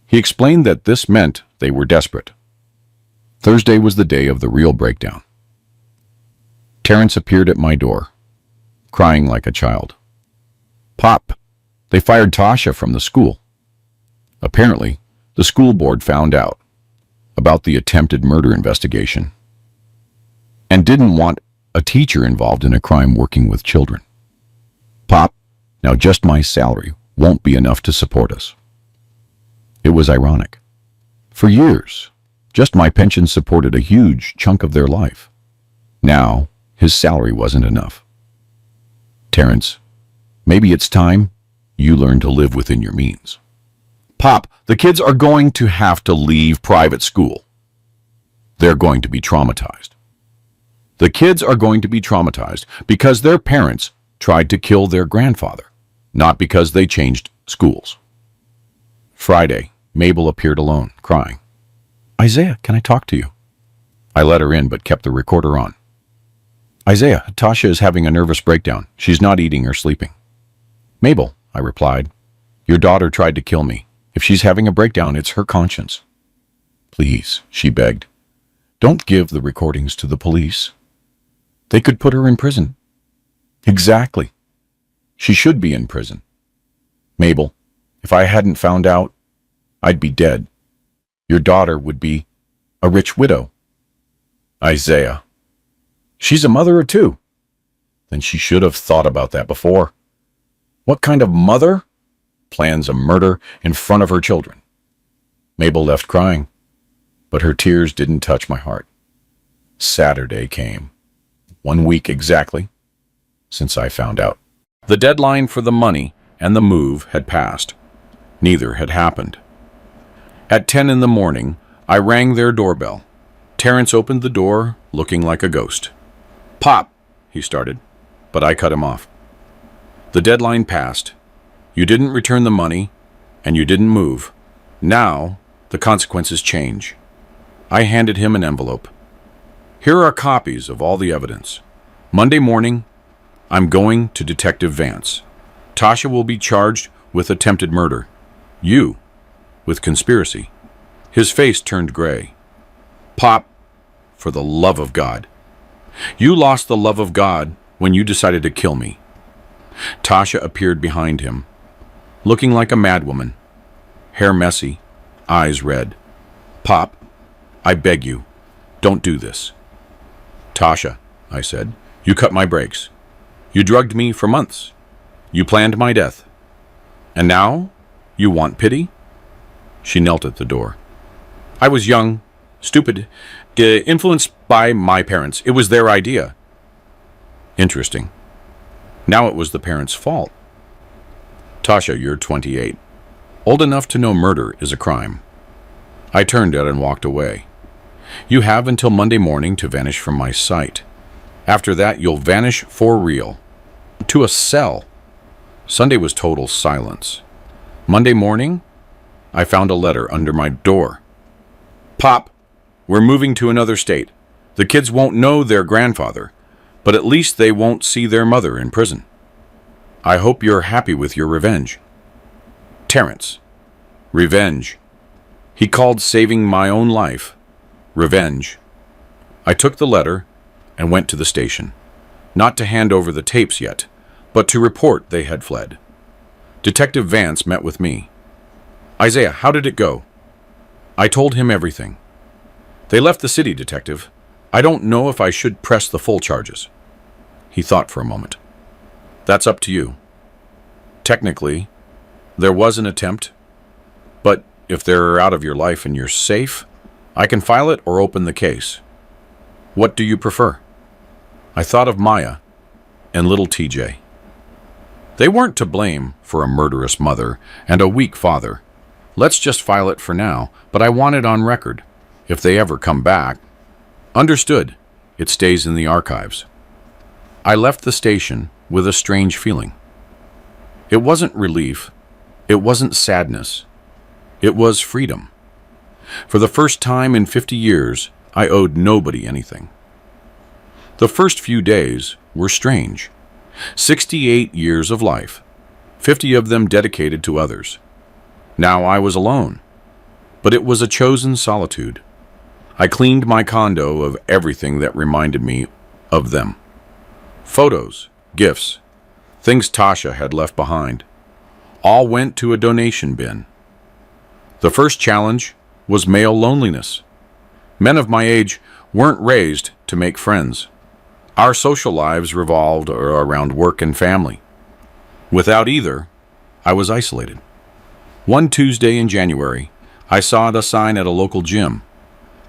[SPEAKER 1] He explained that this meant they were desperate. Thursday was the day of the real breakdown. Terrence appeared at my door, crying like a child. Pop, they fired Tasha from the school. Apparently, the school board found out about the attempted murder investigation and didn't want a teacher involved in a crime working with children. Pop, now just my salary won't be enough to support us. It was ironic. For years, just my pension supported a huge chunk of their life. Now, his salary wasn't enough. Terrence, maybe it's time you learn to live within your means. Pop, the kids are going to have to leave private school. They're going to be traumatized. The kids are going to be traumatized because their parents tried to kill their grandfather, not because they changed schools. Friday, Mabel appeared alone, crying. Isaiah, can I talk to you? I let her in but kept the recorder on. Isaiah, Tasha is having a nervous breakdown. She's not eating or sleeping. Mabel, I replied, your daughter tried to kill me. If she's having a breakdown, it's her conscience. Please, she begged. Don't give the recordings to the police. They could put her in prison. Exactly. She should be in prison. Mabel, if I hadn't found out, I'd be dead. Your daughter would be a rich widow. Isaiah, she's a mother of two. Then she should have thought about that before. What kind of mother plans a murder in front of her children? Mabel left crying, but her tears didn't touch my heart. Saturday came, 1 week exactly since I found out. The deadline for the money and the move had passed. Neither had happened. At 10 in the morning, I rang their doorbell. Terrence opened the door, looking like a ghost. Pop, he started, but I cut him off. The deadline passed. You didn't return the money, and you didn't move. Now, the consequences change. I handed him an envelope. Here are copies of all the evidence. Monday morning, I'm going to Detective Vance. Tasha will be charged with attempted murder. You, with conspiracy. His face turned gray. Pop, for the love of God. You lost the love of God when you decided to kill me. Tasha appeared behind him, looking like a madwoman. Hair messy, eyes red. Pop, I beg you, don't do this. Tasha, I said, you cut my brakes. You drugged me for months. You planned my death. And now, you want pity? She knelt at the door. I was young, stupid, influenced by my parents. It was their idea. Interesting. Now it was the parents' fault. Tasha, you're 28. Old enough to know murder is a crime. I turned it and walked away. You have until Monday morning to vanish from my sight. After that, you'll vanish for real. To a cell. Sunday was total silence. Monday morning, I found a letter under my door. Pop, we're moving to another state. The kids won't know their grandfather, but at least they won't see their mother in prison. I hope you're happy with your revenge. Terrence. Revenge. He called saving my own life revenge. I took the letter and went to the station, not to hand over the tapes yet, but to report they had fled. Detective Vance met with me. Isaiah, how did it go? I told him everything. They left the city, Detective. I don't know if I should press the full charges. He thought for a moment. That's up to you. Technically, there was an attempt, but if they're out of your life and you're safe, I can file it or open the case. What do you prefer? I thought of Maya and little TJ. They weren't to blame for a murderous mother and a weak father. Let's just file it for now, but I want it on record. If they ever come back. Understood. It stays in the archives. I left the station with a strange feeling. It wasn't relief. It wasn't sadness. It was freedom. For the first time in 50 years, I owed nobody anything. The first few days were strange. 68 years of life, 50 of them dedicated to others. Now I was alone, but it was a chosen solitude. I cleaned my condo of everything that reminded me of them. Photos, gifts, things Tasha had left behind, all went to a donation bin. The first challenge was male loneliness. Men of my age weren't raised to make friends. Our social lives revolved around work and family. Without either, I was isolated. One Tuesday in January, I saw the sign at a local gym.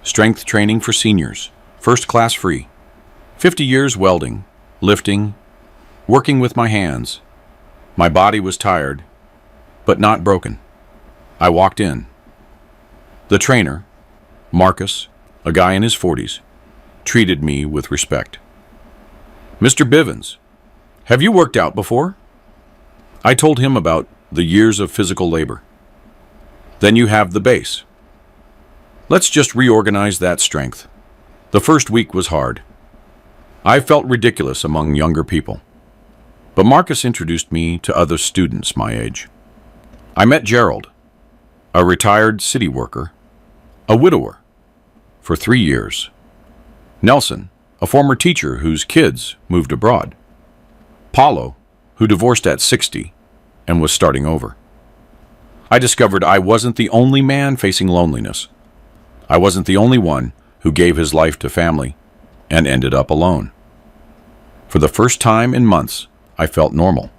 [SPEAKER 1] Strength training for seniors, first class free. 50 years welding, lifting, working with my hands. My body was tired, but not broken. I walked in. The trainer, Marcus, a guy in his 40s, treated me with respect. Mr. Bivens, have you worked out before? I told him about the years of physical labor. Then you have the base. Let's just reorganize that strength. The first week was hard. I felt ridiculous among younger people, but Marcus introduced me to other students my age. I met Gerald, a retired city worker, a widower, for 3 years. Nelson, a former teacher whose kids moved abroad. Paulo, who divorced at 60 and was starting over. I discovered I wasn't the only man facing loneliness. I wasn't the only one who gave his life to family and ended up alone. For the first time in months, I felt normal.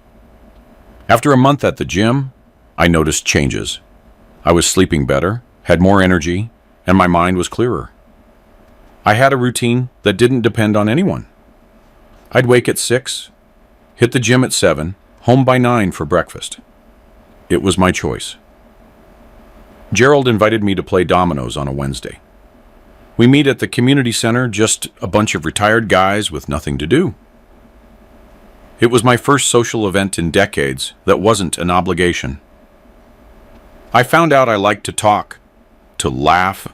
[SPEAKER 1] After a month at the gym, I noticed changes. I was sleeping better, had more energy, and my mind was clearer. I had a routine that didn't depend on anyone. I'd wake at 6, hit the gym at 7, home by 9 for breakfast. It was my choice. Gerald invited me to play dominoes on a Wednesday. We meet at the community center, just a bunch of retired guys with nothing to do. It was my first social event in decades that wasn't an obligation. I found out I liked to talk, to laugh,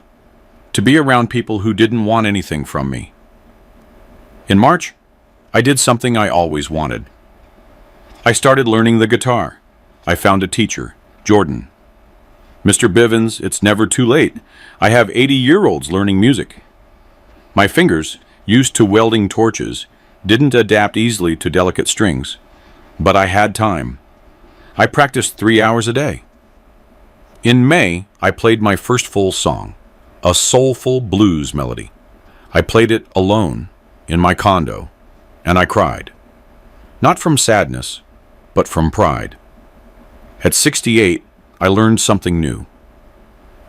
[SPEAKER 1] to be around people who didn't want anything from me. In March, I did something I always wanted. I started learning the guitar. I found a teacher, Jordan. Mr. Bivens, it's never too late. I have 80-year-olds learning music. My fingers, used to welding torches, didn't adapt easily to delicate strings, but I had time. I practiced 3 hours a day. In May, I played my first full song, a soulful blues melody. I played it alone, in my condo, and I cried. Not from sadness, but from pride. At 68, I learned something new.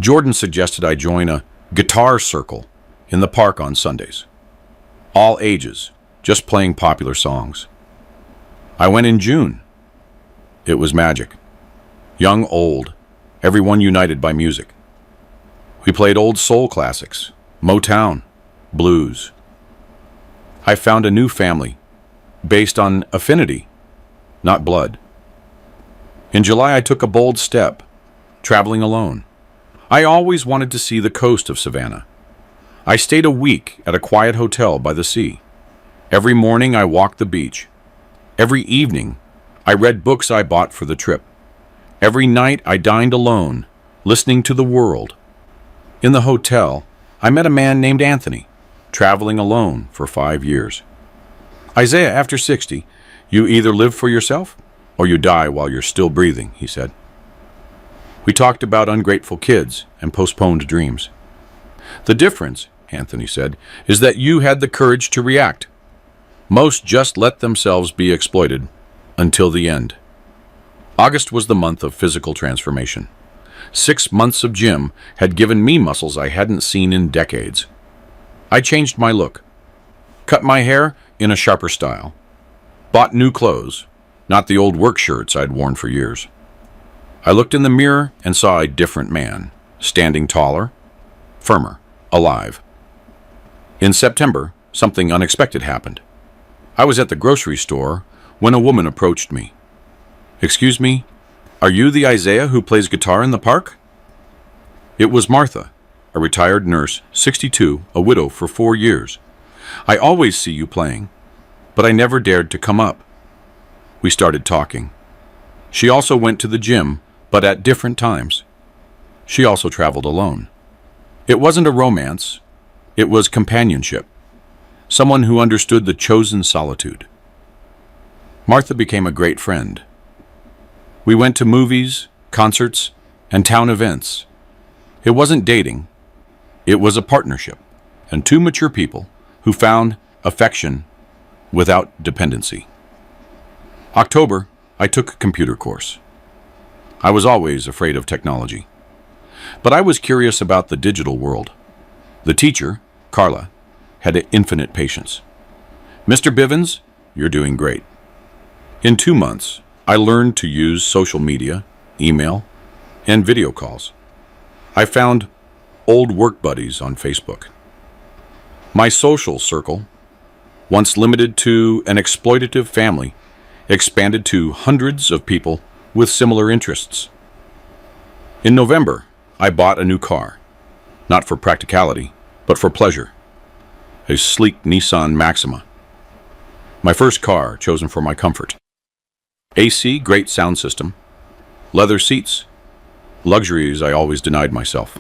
[SPEAKER 1] Jordan suggested I join a guitar circle in the park on Sundays. All ages, just playing popular songs. I went in June. It was magic. Young, old, everyone united by music. We played old soul classics, Motown, blues. I found a new family, based on affinity, not blood. In July, I took a bold step, traveling alone. I always wanted to see the coast of Savannah. I stayed a week at a quiet hotel by the sea. Every morning, I walked the beach. Every evening, I read books I bought for the trip. Every night, I dined alone, listening to the world. In the hotel, I met a man named Anthony, traveling alone for 5 years. Isaiah, after 60, you either live for yourself or you die while you're still breathing, he said. We talked about ungrateful kids and postponed dreams. The difference, Anthony said, is that you had the courage to react. Most just let themselves be exploited until the end. August was the month of physical transformation. 6 months of gym had given me muscles I hadn't seen in decades. I changed my look, cut my hair in a sharper style, bought new clothes, not the old work shirts I'd worn for years. I looked in the mirror and saw a different man, standing taller, firmer, alive. In September, something unexpected happened. I was at the grocery store when a woman approached me. "Excuse me, are you the Isaiah who plays guitar in the park?" It was Martha, a retired nurse, 62, a widow for 4 years. "I always see you playing, but I never dared to come up." We started talking. She also went to the gym, but at different times. She also traveled alone. It wasn't a romance. It was companionship. Someone who understood the chosen solitude. Martha became a great friend. We went to movies, concerts, and town events. It wasn't dating. It was a partnership, and two mature people who found affection without dependency. October, I took a computer course. I was always afraid of technology, but I was curious about the digital world. The teacher, Carla, had infinite patience. "Mr. Bivens, you're doing great." In 2 months, I learned to use social media, email, and video calls. I found old work buddies on Facebook. My social circle, once limited to an exploitative family, expanded to hundreds of people with similar interests. In November, I bought a new car, not for practicality, but for pleasure. A sleek Nissan Maxima, My first car, chosen for my comfort. AC, great sound system. Leather seats, luxuries I always denied myself.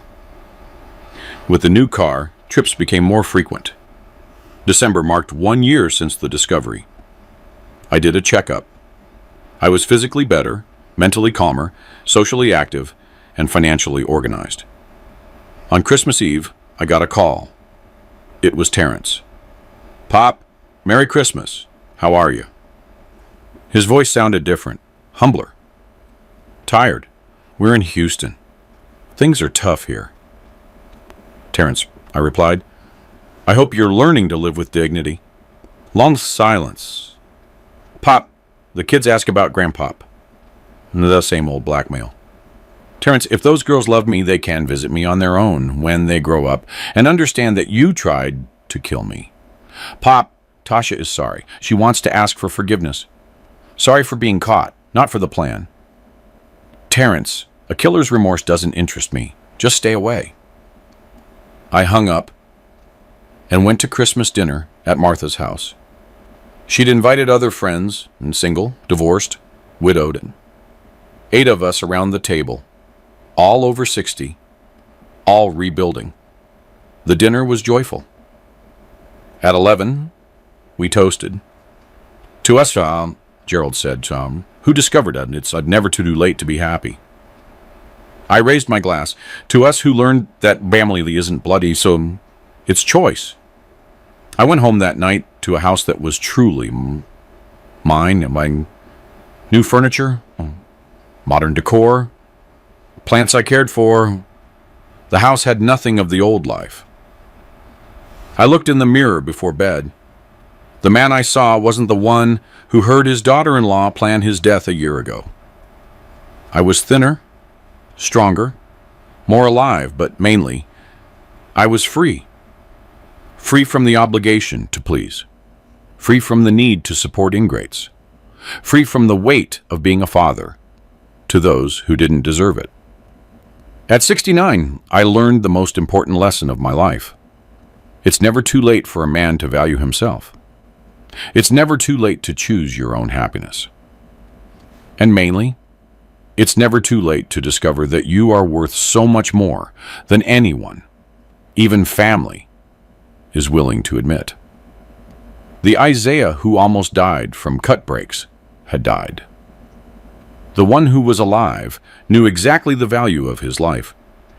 [SPEAKER 1] With the new car, trips became more frequent. December marked 1 year since the discovery. I did a checkup. I was physically better, mentally calmer, socially active, and financially organized. On Christmas Eve, I got a call. It was Terrence. "Pop, Merry Christmas. How are you?" His voice sounded different, humbler. "Tired. We're in Houston. Things are tough here." "Terrence," I replied, "I hope you're learning to live with dignity." Long silence. "Pop, the kids ask about Grandpop." The same old blackmail. "Terrence, if those girls love me, they can visit me on their own when they grow up and understand that you tried to kill me." "Pop, Tasha is sorry. She wants to ask for forgiveness. Sorry for being caught, not for the plan." "Terrence, a killer's remorse doesn't interest me. Just stay away." I hung up and went to Christmas dinner at Martha's house. She'd invited other friends, and single, divorced, widowed, and 8 of us around the table, all over 60, all rebuilding. The dinner was joyful. At 11, we toasted. "To us, Gerald said, who discovered it, it's never too late to be happy." I raised my glass. "To us who learned that family isn't bloody, so it's choice." I went home that night to a house that was truly mine, and my new furniture, modern decor, plants I cared for. The house had nothing of the old life. I looked in the mirror before bed. The man I saw wasn't the one who heard his daughter-in-law plan his death a year ago. I was thinner, stronger, more alive, but mainly, I was free. Free from the obligation to please. Free from the need to support ingrates. Free from the weight of being a father to those who didn't deserve it. At 69, I learned the most important lesson of my life. It's never too late for a man to value himself. It's never too late to choose your own happiness. And mainly, it's never too late to discover that you are worth so much more than anyone, even family, is willing to admit. The Isaiah who almost died from cut breaks had died. The one who was alive knew exactly the value of his life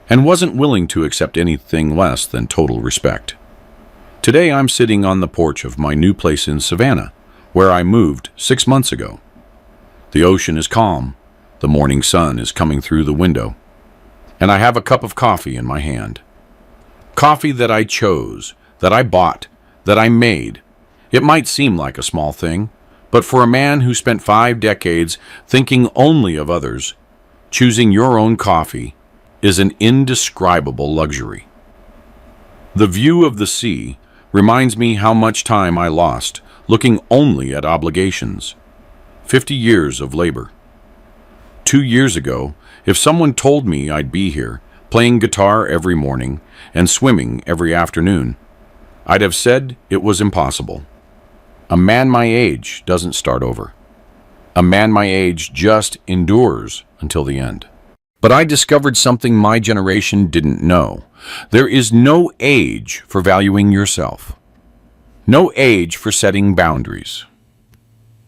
[SPEAKER 1] and wasn't willing to accept anything less than total respect. Today I'm sitting on the porch of my new place in Savannah, where I moved 6 months ago. The ocean is calm, the morning sun is coming through the window, and I have a cup of coffee in my hand. Coffee that I chose, that I bought, that I made. It might seem like a small thing, but for a man who spent 5 decades thinking only of others, choosing your own coffee is an indescribable luxury. The view of the sea reminds me how much time I lost looking only at obligations. 50 years of labor. 2 years ago, if someone told me I'd be here, playing guitar every morning and swimming every afternoon, I'd have said it was impossible. A man my age doesn't start over. A man my age just endures until the end. But I discovered something my generation didn't know. There is no age for valuing yourself. No age for setting boundaries.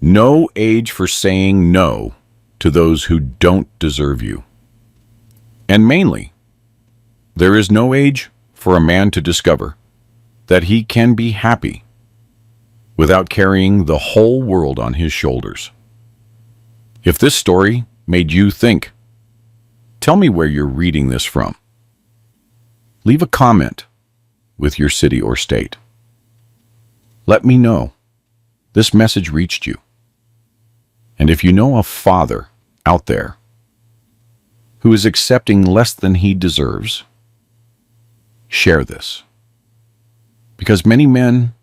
[SPEAKER 1] No age for saying no to those who don't deserve you. And mainly, there is no age for a man to discover that he can be happy without carrying the whole world on his shoulders. If this story made you think, tell me where you're reading this from. Leave a comment with your city or state. Let me know this message reached you. And if you know a father out there who is accepting less than he deserves, share this. Because many men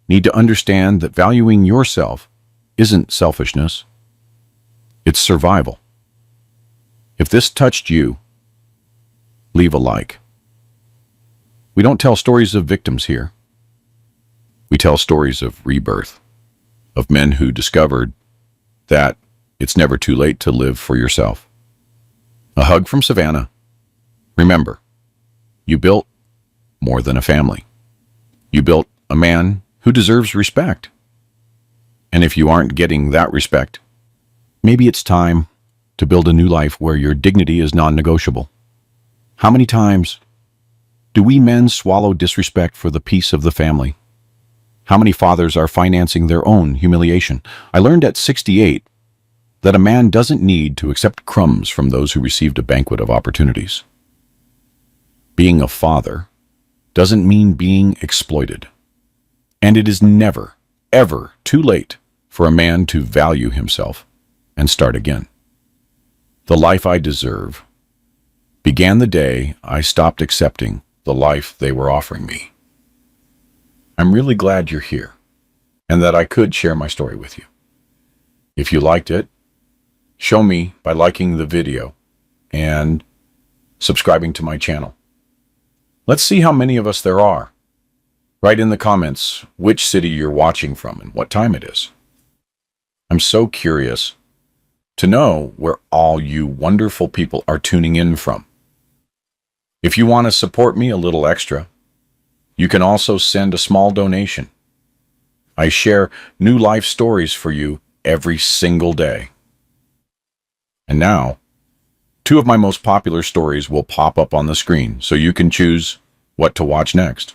[SPEAKER 1] need to understand that valuing yourself isn't selfishness, it's survival. If this touched you, leave a like. We don't tell stories of victims here. We tell stories of rebirth. of men who discovered that it's never too late to live for yourself. A hug from Savannah. Remember, you built more than a family. You built a man who deserves respect. And if you aren't getting that respect, maybe it's time to build a new life where your dignity is non-negotiable. How many times do we men swallow disrespect for the peace of the family? How many fathers are financing their own humiliation? I learned at 68 that a man doesn't need to accept crumbs from those who received a banquet of opportunities. Being a father doesn't mean being exploited. And it is never, ever too late for a man to value himself and start again. The life I deserve began the day I stopped accepting the life they were offering me. I'm really glad you're here and that I could share my story with you. If you liked it, show me by liking the video and subscribing to my channel. Let's see how many of us there are. Write in the comments which city you're watching from and what time it is. I'm so curious to know where all you wonderful people are tuning in from. If you want to support me a little extra, you can also send a small donation. I share new life stories for you every single day. And now, 2 of my most popular stories will pop up on the screen, so you can choose what to watch next.